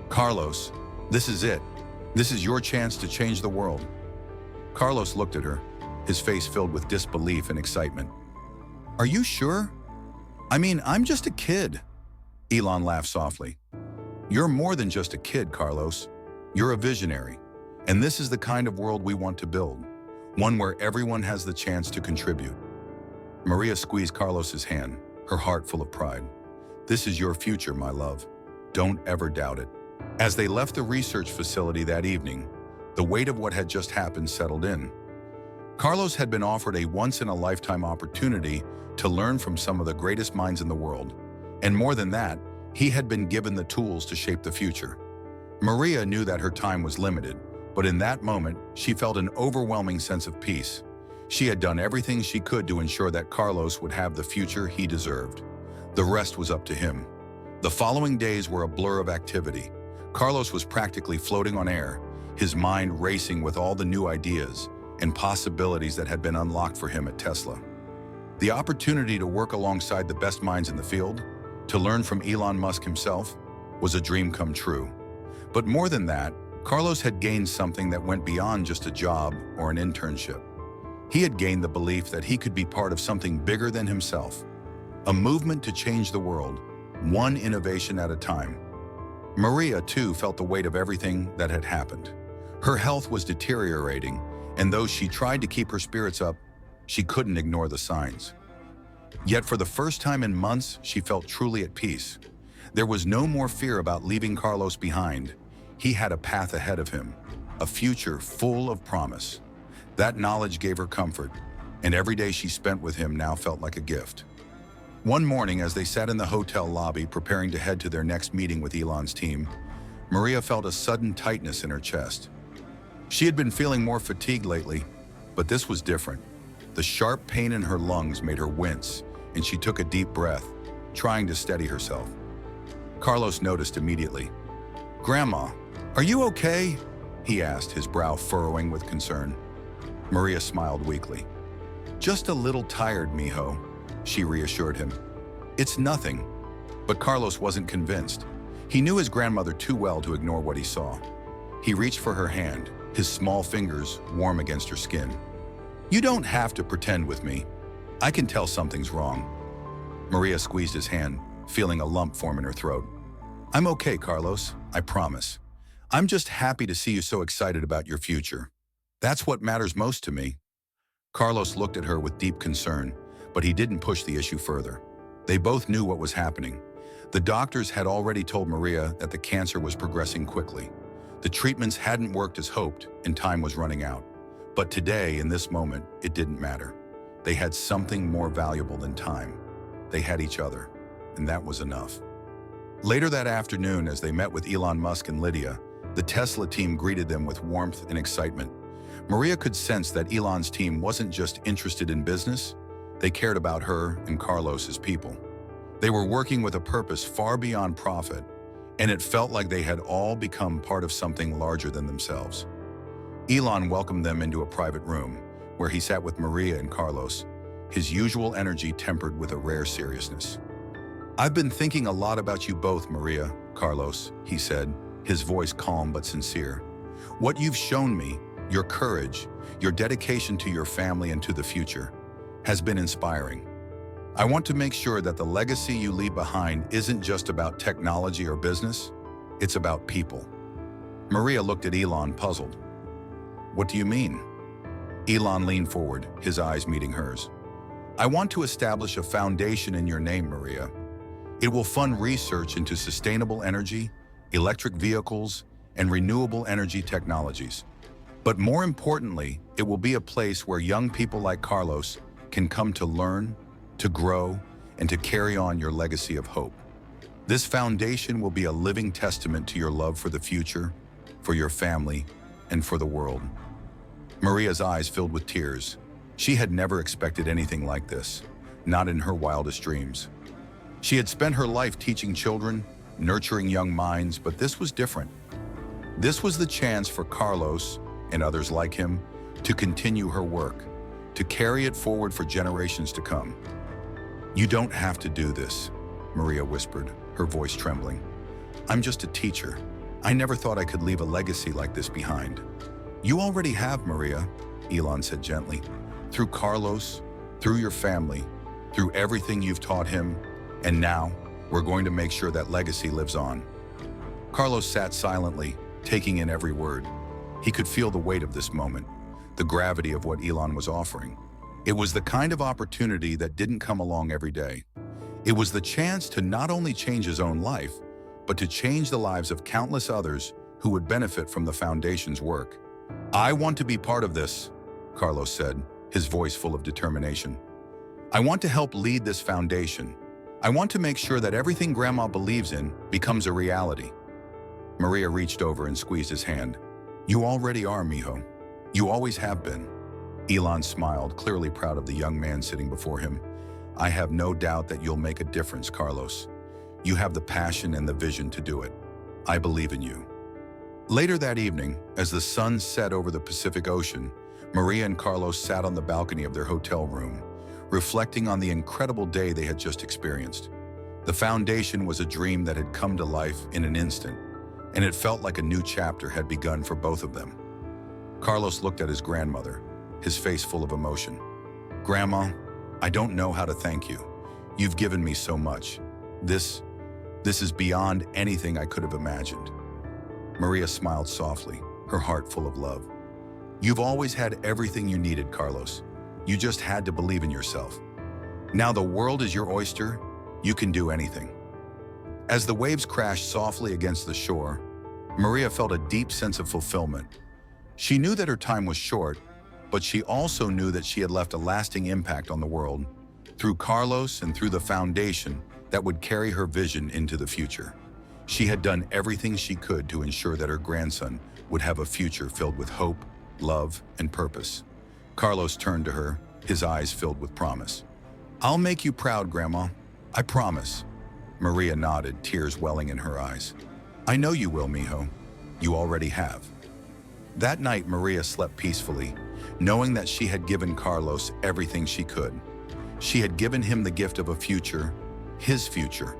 Carlos, this is it. This is your chance to change the world. Carlos looked at her, his face filled with disbelief and excitement. Are you sure? I mean, I'm just a kid. Elon laughed softly. You're more than just a kid, Carlos. You're a visionary. And this is the kind of world we want to build, one where everyone has the chance to contribute. Maria squeezed Carlos's hand, her heart full of pride. This is your future, my love. Don't ever doubt it. As they left the research facility that evening, the weight of what had just happened settled in. Carlos had been offered a once-in-a-lifetime opportunity to learn from some of the greatest minds in the world. And more than that, he had been given the tools to shape the future. Maria knew that her time was limited, but in that moment, she felt an overwhelming sense of peace. She had done everything she could to ensure that Carlos would have the future he deserved. The rest was up to him. The following days were a blur of activity. Carlos was practically floating on air, his mind racing with all the new ideas and possibilities that had been unlocked for him at Tesla. The opportunity to work alongside the best minds in the field, to learn from Elon Musk himself, was a dream come true. But more than that, Carlos had gained something that went beyond just a job or an internship. He had gained the belief that he could be part of something bigger than himself, a movement to change the world, one innovation at a time. Maria, too, felt the weight of everything that had happened. Her health was deteriorating, and though she tried to keep her spirits up, she couldn't ignore the signs. Yet for the first time in months, she felt truly at peace. There was no more fear about leaving Carlos behind. He had a path ahead of him, a future full of promise. That knowledge gave her comfort, and every day she spent with him now felt like a gift. One morning, as they sat in the hotel lobby preparing to head to their next meeting with Elon's team, Maria felt a sudden tightness in her chest. She had been feeling more fatigued lately, but this was different. The sharp pain in her lungs made her wince, and she took a deep breath, trying to steady herself. Carlos noticed immediately. "Grandma, are you okay?" he asked, his brow furrowing with concern. Maria smiled weakly. "Just a little tired, mijo," she reassured him. "It's nothing." But Carlos wasn't convinced. He knew his grandmother too well to ignore what he saw. He reached for her hand, his small fingers warm against her skin. "You don't have to pretend with me. I can tell something's wrong." Maria squeezed his hand, feeling a lump form in her throat. "I'm okay, Carlos, I promise. I'm just happy to see you so excited about your future. That's what matters most to me." Carlos looked at her with deep concern, but he didn't push the issue further. They both knew what was happening. The doctors had already told Maria that the cancer was progressing quickly. The treatments hadn't worked as hoped, and time was running out. But today, in this moment, it didn't matter. They had something more valuable than time. They had each other, and that was enough. Later that afternoon, as they met with Elon Musk and Lydia, the Tesla team greeted them with warmth and excitement. Maria could sense that Elon's team wasn't just interested in business, they cared about her and Carlos's people. They were working with a purpose far beyond profit, and it felt like they had all become part of something larger than themselves. Elon welcomed them into a private room, where he sat with Maria and Carlos, his usual energy tempered with a rare seriousness. "I've been thinking a lot about you both, Maria, Carlos," he said, his voice calm but sincere. "What you've shown me, your courage, your dedication to your family and to the future, has been inspiring. I want to make sure that the legacy you leave behind isn't just about technology or business, it's about people." Maria looked at Elon, puzzled. "What do you mean?" Elon leaned forward, his eyes meeting hers. "I want to establish a foundation in your name, Maria. It will fund research into sustainable energy, electric vehicles, and renewable energy technologies. But more importantly, it will be a place where young people like Carlos can come to learn, to grow, and to carry on your legacy of hope. This foundation will be a living testament to your love for the future, for your family, and for the world." Maria's eyes filled with tears. She had never expected anything like this, not in her wildest dreams. She had spent her life teaching children, nurturing young minds, but this was different. This was the chance for Carlos, and others like him, to continue her work, to carry it forward for generations to come. "You don't have to do this," Maria whispered, her voice trembling. "I'm just a teacher. I never thought I could leave a legacy like this behind." "You already have, Maria," Elon said gently. "Through Carlos, through your family, through everything you've taught him, and now we're going to make sure that legacy lives on." Carlos sat silently, taking in every word. He could feel the weight of this moment, the gravity of what Elon was offering. It was the kind of opportunity that didn't come along every day. It was the chance to not only change his own life, but to change the lives of countless others who would benefit from the foundation's work. "I want to be part of this," Carlos said, his voice full of determination. "I want to help lead this foundation. I want to make sure that everything Grandma believes in becomes a reality." Maria reached over and squeezed his hand. "You already are, mijo. You always have been." Elon smiled, clearly proud of the young man sitting before him. "I have no doubt that you'll make a difference, Carlos. You have the passion and the vision to do it. I believe in you." Later that evening, as the sun set over the Pacific Ocean, Maria and Carlos sat on the balcony of their hotel room, reflecting on the incredible day they had just experienced. The foundation was a dream that had come to life in an instant, and it felt like a new chapter had begun for both of them. Carlos looked at his grandmother, his face full of emotion. "Grandma, I don't know how to thank you. You've given me so much. This is beyond anything I could have imagined." Maria smiled softly, her heart full of love. "You've always had everything you needed, Carlos. You just had to believe in yourself. Now the world is your oyster. You can do anything." As the waves crashed softly against the shore, Maria felt a deep sense of fulfillment. She knew that her time was short, but she also knew that she had left a lasting impact on the world, through Carlos and through the foundation that would carry her vision into the future. She had done everything she could to ensure that her grandson would have a future filled with hope, love, and purpose. Carlos turned to her, his eyes filled with promise. "I'll make you proud, Grandma. I promise." Maria nodded, tears welling in her eyes. "I know you will, mijo. You already have." That night, Maria slept peacefully, knowing that she had given Carlos everything she could. She had given him the gift of a future, his future,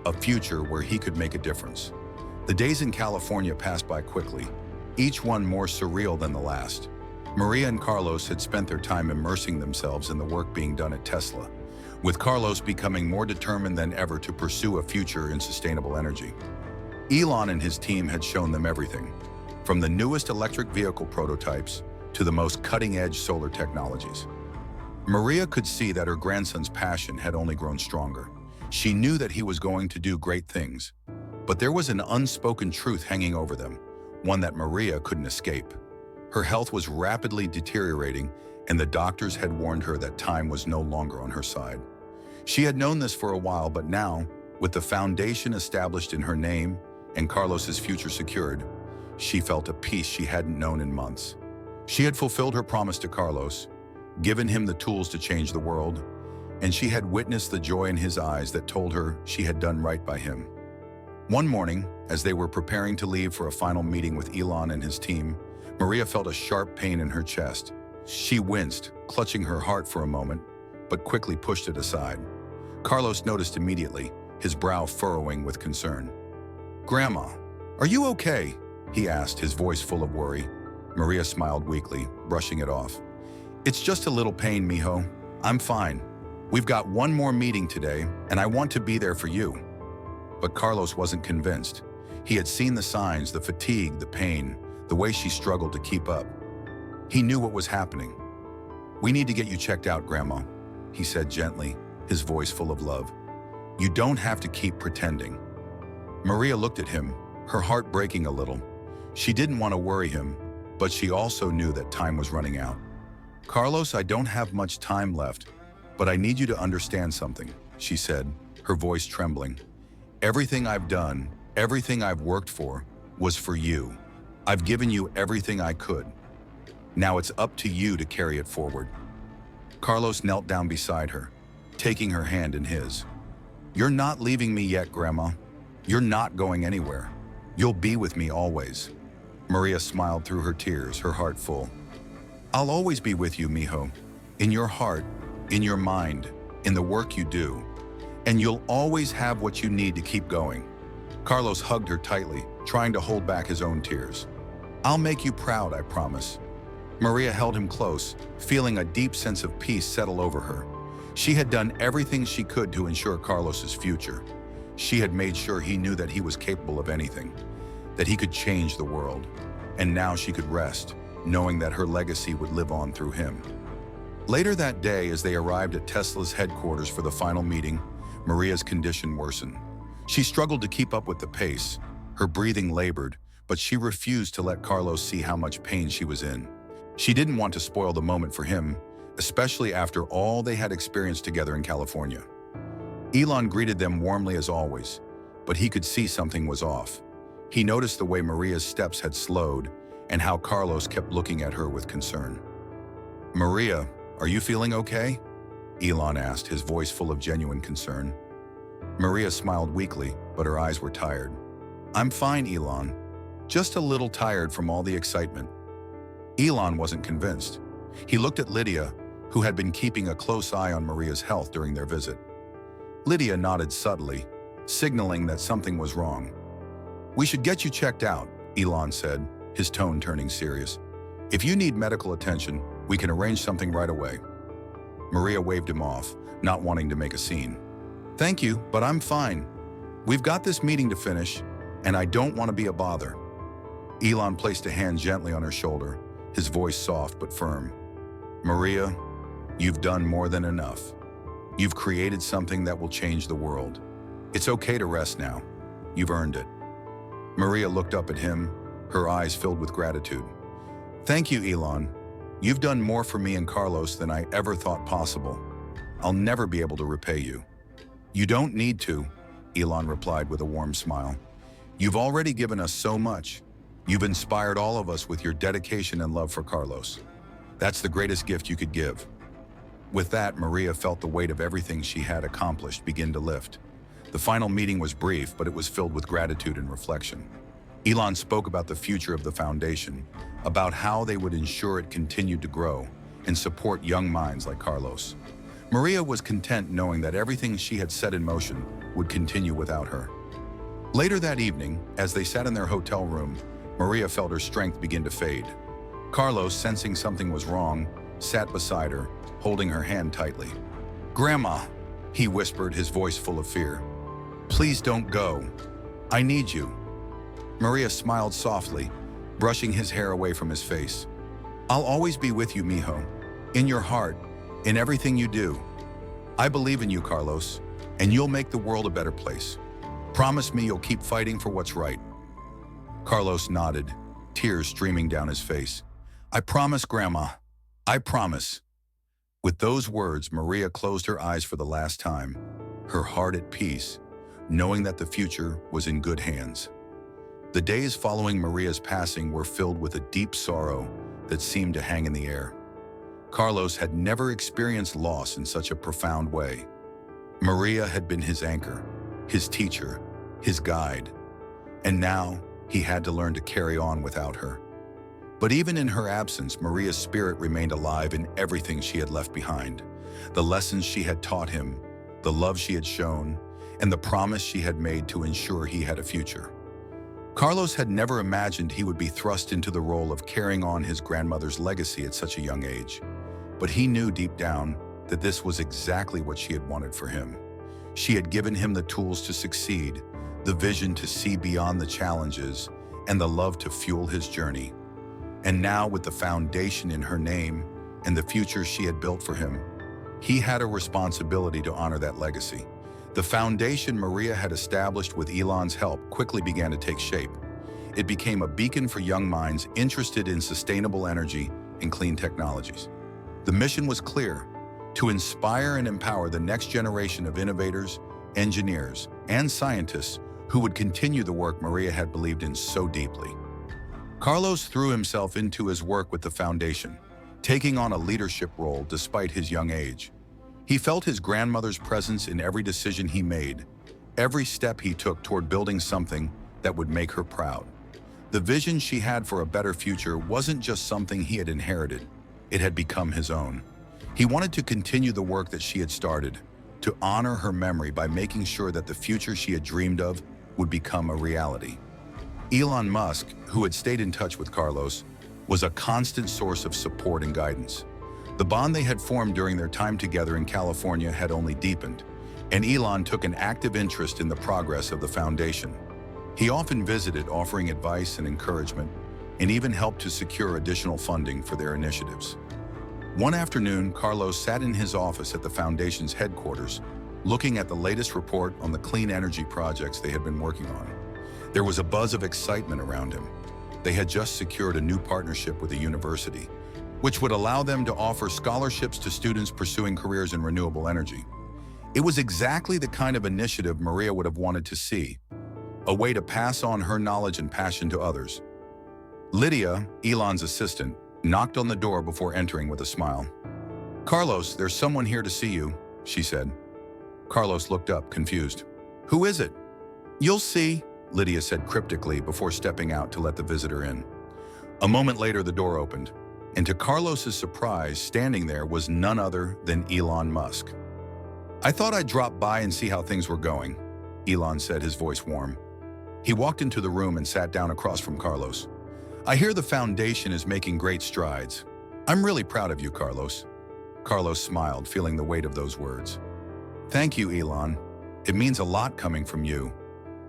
a future where he could make a difference. The days in California passed by quickly, each one more surreal than the last. Maria and Carlos had spent their time immersing themselves in the work being done at Tesla, with Carlos becoming more determined than ever to pursue a future in sustainable energy. Elon and his team had shown them everything, from the newest electric vehicle prototypes to the most cutting-edge solar technologies. Maria could see that her grandson's passion had only grown stronger. She knew that he was going to do great things, but there was an unspoken truth hanging over them, one that Maria couldn't escape. Her health was rapidly deteriorating, and the doctors had warned her that time was no longer on her side. She had known this for a while, but now, with the foundation established in her name and Carlos's future secured, she felt a peace she hadn't known in months. She had fulfilled her promise to Carlos, given him the tools to change the world, and she had witnessed the joy in his eyes that told her she had done right by him. One morning, as they were preparing to leave for a final meeting with Elon and his team, Maria felt a sharp pain in her chest. She winced, clutching her heart for a moment, but quickly pushed it aside. Carlos noticed immediately, his brow furrowing with concern. "Grandma, are you okay?" he asked, his voice full of worry. Maria smiled weakly, brushing it off. "It's just a little pain, mijo. I'm fine. We've got one more meeting today, and I want to be there for you." But Carlos wasn't convinced. He had seen the signs, the fatigue, the pain, the way she struggled to keep up. He knew what was happening. "We need to get you checked out, Grandma," he said gently, his voice full of love. "You don't have to keep pretending." Maria looked at him, her heart breaking a little. She didn't want to worry him, but she also knew that time was running out. "Carlos, I don't have much time left, but I need you to understand something," she said, her voice trembling. Everything I've done, everything I've worked for, was for you. I've given you everything I could. Now it's up to you to carry it forward." Carlos knelt down beside her, taking her hand in his. "You're not leaving me yet, Grandma. You're not going anywhere. You'll be with me always." Maria smiled through her tears, her heart full. "I'll always be with you, mijo. In your heart, in your mind, in the work you do. And you'll always have what you need to keep going." Carlos hugged her tightly, trying to hold back his own tears. "I'll make you proud, I promise." Maria held him close, feeling a deep sense of peace settle over her. She had done everything she could to ensure Carlos's future. She had made sure he knew that he was capable of anything, that he could change the world. And now she could rest, knowing that her legacy would live on through him. Later that day, as they arrived at Tesla's headquarters for the final meeting, Maria's condition worsened. She struggled to keep up with the pace. Her breathing labored, but she refused to let Carlos see how much pain she was in. She didn't want to spoil the moment for him, especially after all they had experienced together in California. Elon greeted them warmly as always, but he could see something was off. He noticed the way Maria's steps had slowed and how Carlos kept looking at her with concern. "Maria, are you feeling okay?" Elon asked, his voice full of genuine concern. Maria smiled weakly, but her eyes were tired. "I'm fine, Elon. Just a little tired from all the excitement." Elon wasn't convinced. He looked at Lydia, who had been keeping a close eye on Maria's health during their visit. Lydia nodded subtly, signaling that something was wrong. "We should get you checked out," Elon said, his tone turning serious. "If you need medical attention, we can arrange something right away." Maria waved him off, not wanting to make a scene. "Thank you, but I'm fine. We've got this meeting to finish, and I don't want to be a bother." Elon placed a hand gently on her shoulder, his voice soft but firm. "Maria, you've done more than enough. You've created something that will change the world. It's okay to rest now. You've earned it." Maria looked up at him, her eyes filled with gratitude. "Thank you, Elon. You've done more for me and Carlos than I ever thought possible. I'll never be able to repay you." "You don't need to," Elon replied with a warm smile. "You've already given us so much. You've inspired all of us with your dedication and love for Carlos. That's the greatest gift you could give." With that, Maria felt the weight of everything she had accomplished begin to lift. The final meeting was brief, but it was filled with gratitude and reflection. Elon spoke about the future of the foundation, about how they would ensure it continued to grow and support young minds like Carlos. Maria was content knowing that everything she had set in motion would continue without her. Later that evening, as they sat in their hotel room, Maria felt her strength begin to fade. Carlos, sensing something was wrong, sat beside her, holding her hand tightly. "Grandma," he whispered, his voice full of fear. "Please don't go. I need you." Maria smiled softly, brushing his hair away from his face. "I'll always be with you, mijo. In your heart, in everything you do. I believe in you, Carlos, and you'll make the world a better place. Promise me you'll keep fighting for what's right." Carlos nodded, tears streaming down his face. "I promise, Grandma. I promise." With those words, Maria closed her eyes for the last time, her heart at peace, knowing that the future was in good hands. The days following Maria's passing were filled with a deep sorrow that seemed to hang in the air. Carlos had never experienced loss in such a profound way. Maria had been his anchor, his teacher, his guide, and now he had to learn to carry on without her. But even in her absence, Maria's spirit remained alive in everything she had left behind. The lessons she had taught him, the love she had shown, and the promise she had made to ensure he had a future. Carlos had never imagined he would be thrust into the role of carrying on his grandmother's legacy at such a young age. But he knew deep down that this was exactly what she had wanted for him. She had given him the tools to succeed, the vision to see beyond the challenges, and the love to fuel his journey. And now, with the foundation in her name and the future she had built for him, he had a responsibility to honor that legacy. The foundation Maria had established with Elon's help quickly began to take shape. It became a beacon for young minds interested in sustainable energy and clean technologies. The mission was clear: to inspire and empower the next generation of innovators, engineers, and scientists who would continue the work Maria had believed in so deeply. Carlos threw himself into his work with the foundation, taking on a leadership role despite his young age. He felt his grandmother's presence in every decision he made, every step he took toward building something that would make her proud. The vision she had for a better future wasn't just something he had inherited, it had become his own. He wanted to continue the work that she had started, to honor her memory by making sure that the future she had dreamed of would become a reality. Elon Musk, who had stayed in touch with Carlos, was a constant source of support and guidance. The bond they had formed during their time together in California had only deepened, and Elon took an active interest in the progress of the foundation. He often visited, offering advice and encouragement, and even helped to secure additional funding for their initiatives. One afternoon, Carlos sat in his office at the foundation's headquarters, looking at the latest report on the clean energy projects they had been working on. There was a buzz of excitement around him. They had just secured a new partnership with a university, which would allow them to offer scholarships to students pursuing careers in renewable energy. It was exactly the kind of initiative Maria would have wanted to see, a way to pass on her knowledge and passion to others. Lydia, Elon's assistant, knocked on the door before entering with a smile. "Carlos, there's someone here to see you," she said. Carlos looked up, confused. "Who is it?" "You'll see," Lydia said cryptically before stepping out to let the visitor in. A moment later, the door opened, and to Carlos's surprise, standing there was none other than Elon Musk. "I thought I'd drop by and see how things were going," Elon said, his voice warm. He walked into the room and sat down across from Carlos. "I hear the foundation is making great strides. I'm really proud of you, Carlos." Carlos smiled, feeling the weight of those words. "Thank you, Elon. It means a lot coming from you.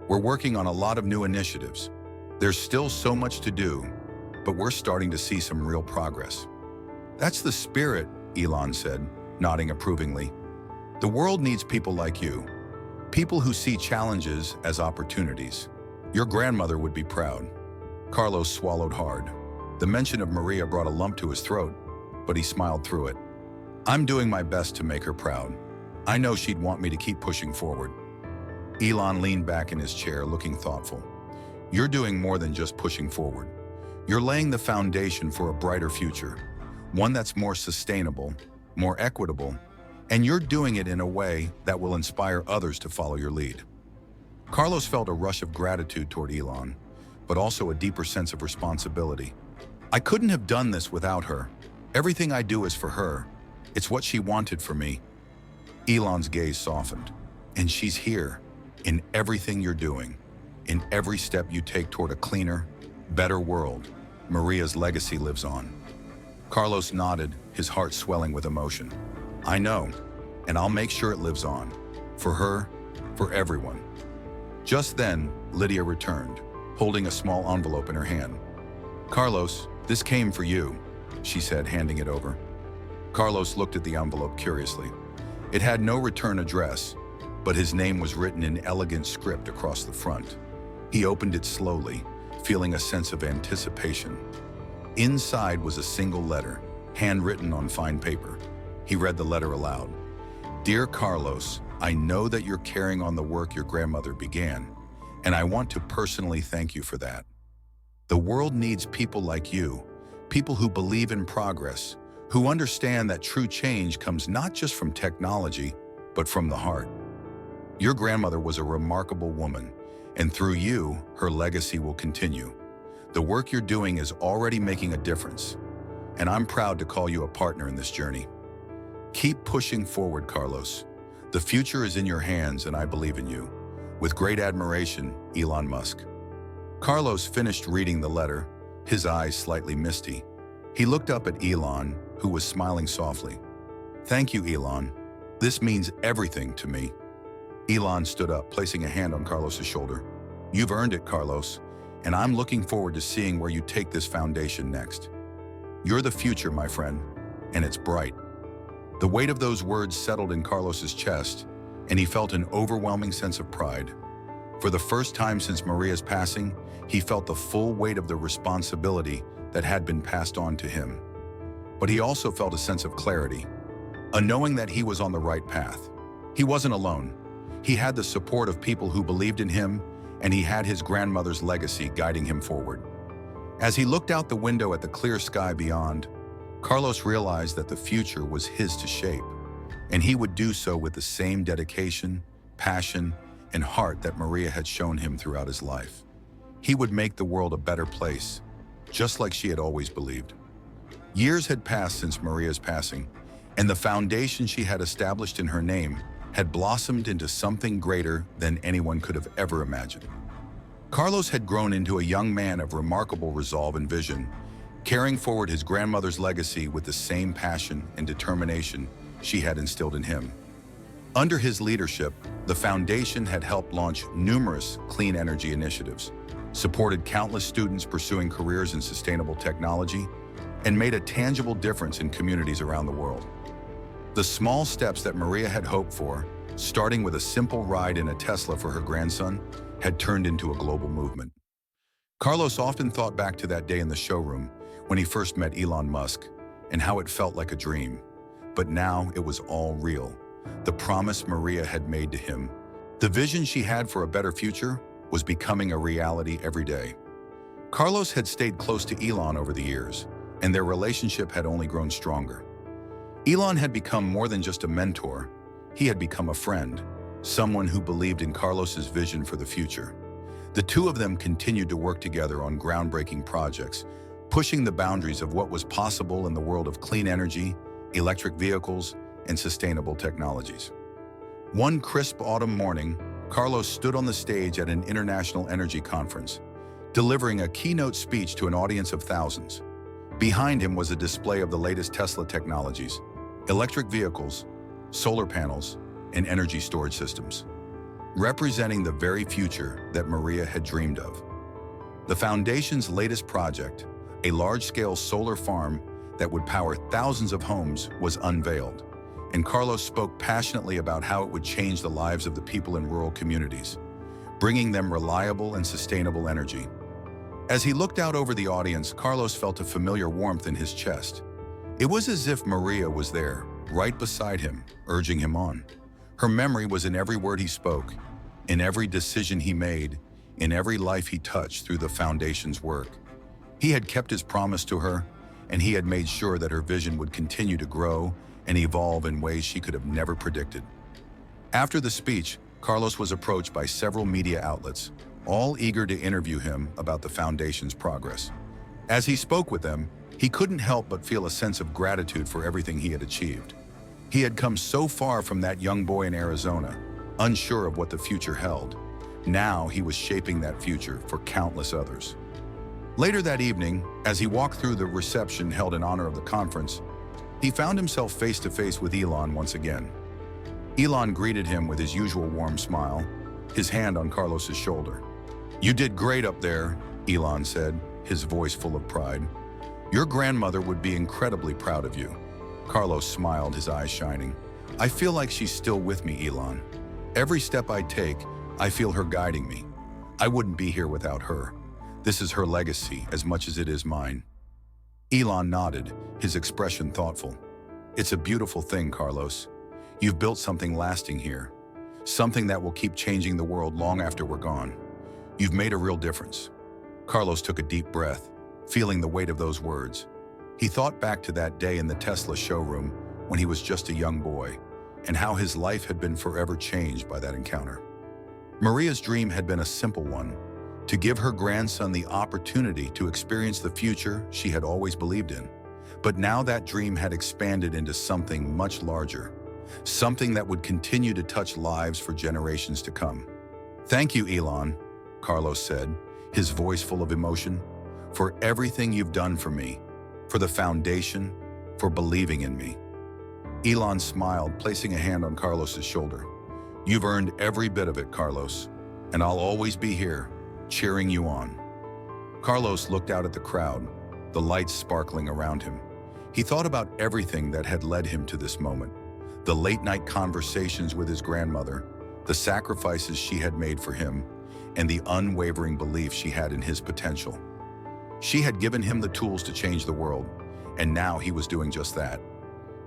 We're working on a lot of new initiatives. There's still so much to do, but we're starting to see some real progress." "That's the spirit," Elon said, nodding approvingly. "The world needs people like you, people who see challenges as opportunities. Your grandmother would be proud." Carlos swallowed hard. The mention of Maria brought a lump to his throat, but he smiled through it. "I'm doing my best to make her proud. I know she'd want me to keep pushing forward." Elon leaned back in his chair, looking thoughtful. "You're doing more than just pushing forward. You're laying the foundation for a brighter future, one that's more sustainable, more equitable, and you're doing it in a way that will inspire others to follow your lead." Carlos felt a rush of gratitude toward Elon, but also a deeper sense of responsibility. "I couldn't have done this without her. Everything I do is for her. It's what she wanted for me." Elon's gaze softened. "And she's here, in everything you're doing, in every step you take toward a cleaner, better world. Maria's legacy lives on." Carlos nodded, his heart swelling with emotion. "I know, and I'll make sure it lives on. For her, for everyone." Just then, Lydia returned, holding a small envelope in her hand. "Carlos, this came for you," she said, handing it over. Carlos looked at the envelope curiously. It had no return address, but his name was written in elegant script across the front. He opened it slowly, feeling a sense of anticipation. Inside was a single letter, handwritten on fine paper. He read the letter aloud. "Dear Carlos, I know that you're carrying on the work your grandmother began, and I want to personally thank you for that. The world needs people like you, people who believe in progress, who understand that true change comes not just from technology, but from the heart. Your grandmother was a remarkable woman, and through you, her legacy will continue. The work you're doing is already making a difference, and I'm proud to call you a partner in this journey. Keep pushing forward, Carlos. The future is in your hands, and I believe in you. With great admiration, Elon Musk." Carlos finished reading the letter, his eyes slightly misty. He looked up at Elon, who was smiling softly. "Thank you, Elon. This means everything to me." Elon stood up, placing a hand on Carlos's shoulder. "You've earned it, Carlos, and I'm looking forward to seeing where you take this foundation next. You're the future, my friend, and it's bright." The weight of those words settled in Carlos's chest, and he felt an overwhelming sense of pride. For the first time since Maria's passing, he felt the full weight of the responsibility that had been passed on to him. But he also felt a sense of clarity, a knowing that he was on the right path. He wasn't alone. He had the support of people who believed in him, and he had his grandmother's legacy guiding him forward. As he looked out the window at the clear sky beyond, Carlos realized that the future was his to shape, and he would do so with the same dedication, passion, and heart that Maria had shown him throughout his life. He would make the world a better place, just like she had always believed. Years had passed since Maria's passing, and the foundation she had established in her name had blossomed into something greater than anyone could have ever imagined. Carlos had grown into a young man of remarkable resolve and vision, carrying forward his grandmother's legacy with the same passion and determination she had instilled in him. Under his leadership, the foundation had helped launch numerous clean energy initiatives, supported countless students pursuing careers in sustainable technology, and made a tangible difference in communities around the world. The small steps that Maria had hoped for, starting with a simple ride in a Tesla for her grandson, had turned into a global movement. Carlos often thought back to that day in the showroom when he first met Elon Musk and how it felt like a dream. But now it was all real. The promise Maria had made to him, the vision she had for a better future, was becoming a reality every day. Carlos had stayed close to Elon over the years, and their relationship had only grown stronger. Elon had become more than just a mentor. He had become a friend, someone who believed in Carlos's vision for the future. The two of them continued to work together on groundbreaking projects, pushing the boundaries of what was possible in the world of clean energy, electric vehicles, and sustainable technologies. One crisp autumn morning, Carlos stood on the stage at an international energy conference, delivering a keynote speech to an audience of thousands. Behind him was a display of the latest Tesla technologies, electric vehicles, solar panels, and energy storage systems, representing the very future that Maria had dreamed of. The foundation's latest project, a large-scale solar farm that would power thousands of homes, was unveiled, and Carlos spoke passionately about how it would change the lives of the people in rural communities, bringing them reliable and sustainable energy. As he looked out over the audience, Carlos felt a familiar warmth in his chest. It was as if Maria was there, right beside him, urging him on. Her memory was in every word he spoke, in every decision he made, in every life he touched through the foundation's work. He had kept his promise to her, and he had made sure that her vision would continue to grow and evolve in ways she could have never predicted. After the speech, Carlos was approached by several media outlets, all eager to interview him about the foundation's progress. As he spoke with them, he couldn't help but feel a sense of gratitude for everything he had achieved. He had come so far from that young boy in Arizona, unsure of what the future held. Now he was shaping that future for countless others. Later that evening, as he walked through the reception held in honor of the conference, he found himself face to face with Elon once again. Elon greeted him with his usual warm smile, his hand on Carlos's shoulder. "You did great up there," Elon said, his voice full of pride. "Your grandmother would be incredibly proud of you." Carlos smiled, his eyes shining. "I feel like she's still with me, Elon. Every step I take, I feel her guiding me. I wouldn't be here without her. This is her legacy as much as it is mine." Elon nodded, his expression thoughtful. "It's a beautiful thing, Carlos. You've built something lasting here, something that will keep changing the world long after we're gone. You've made a real difference." Carlos took a deep breath, feeling the weight of those words. He thought back to that day in the Tesla showroom when he was just a young boy, and how his life had been forever changed by that encounter. Maria's dream had been a simple one: to give her grandson the opportunity to experience the future she had always believed in. But now that dream had expanded into something much larger, something that would continue to touch lives for generations to come. "Thank you, Elon," Carlos said, his voice full of emotion, "for everything you've done for me, for the foundation, for believing in me." Elon smiled, placing a hand on Carlos's shoulder. "You've earned every bit of it, Carlos, and I'll always be here, cheering you on." Carlos looked out at the crowd, the lights sparkling around him. He thought about everything that had led him to this moment: the late-night conversations with his grandmother, the sacrifices she had made for him, and the unwavering belief she had in his potential. She had given him the tools to change the world, and now he was doing just that.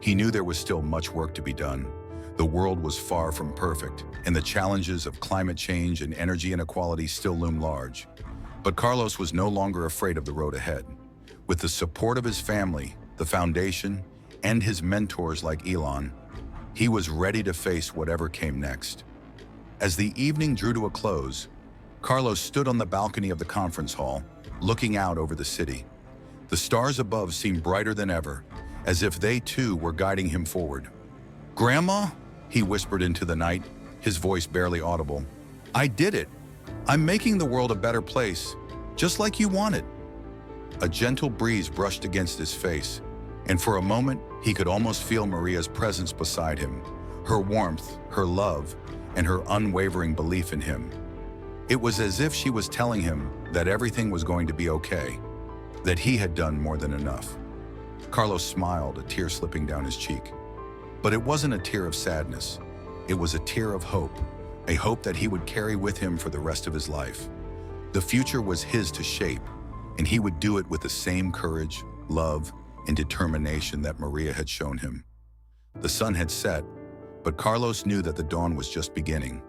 He knew there was still much work to be done. The world was far from perfect, and the challenges of climate change and energy inequality still loom large. But Carlos was no longer afraid of the road ahead. With the support of his family, the foundation, and his mentors like Elon, he was ready to face whatever came next. As the evening drew to a close, Carlos stood on the balcony of the conference hall, looking out over the city. The stars above seemed brighter than ever, as if they too were guiding him forward. "Grandma," he whispered into the night, his voice barely audible. "I did it. I'm making the world a better place, just like you wanted." A gentle breeze brushed against his face, and for a moment, he could almost feel Maria's presence beside him, her warmth, her love, and her unwavering belief in him. It was as if she was telling him that everything was going to be okay, that he had done more than enough. Carlos smiled, a tear slipping down his cheek. But it wasn't a tear of sadness. It was a tear of hope, a hope that he would carry with him for the rest of his life. The future was his to shape, and he would do it with the same courage, love, and determination that Maria had shown him. The sun had set, but Carlos knew that the dawn was just beginning.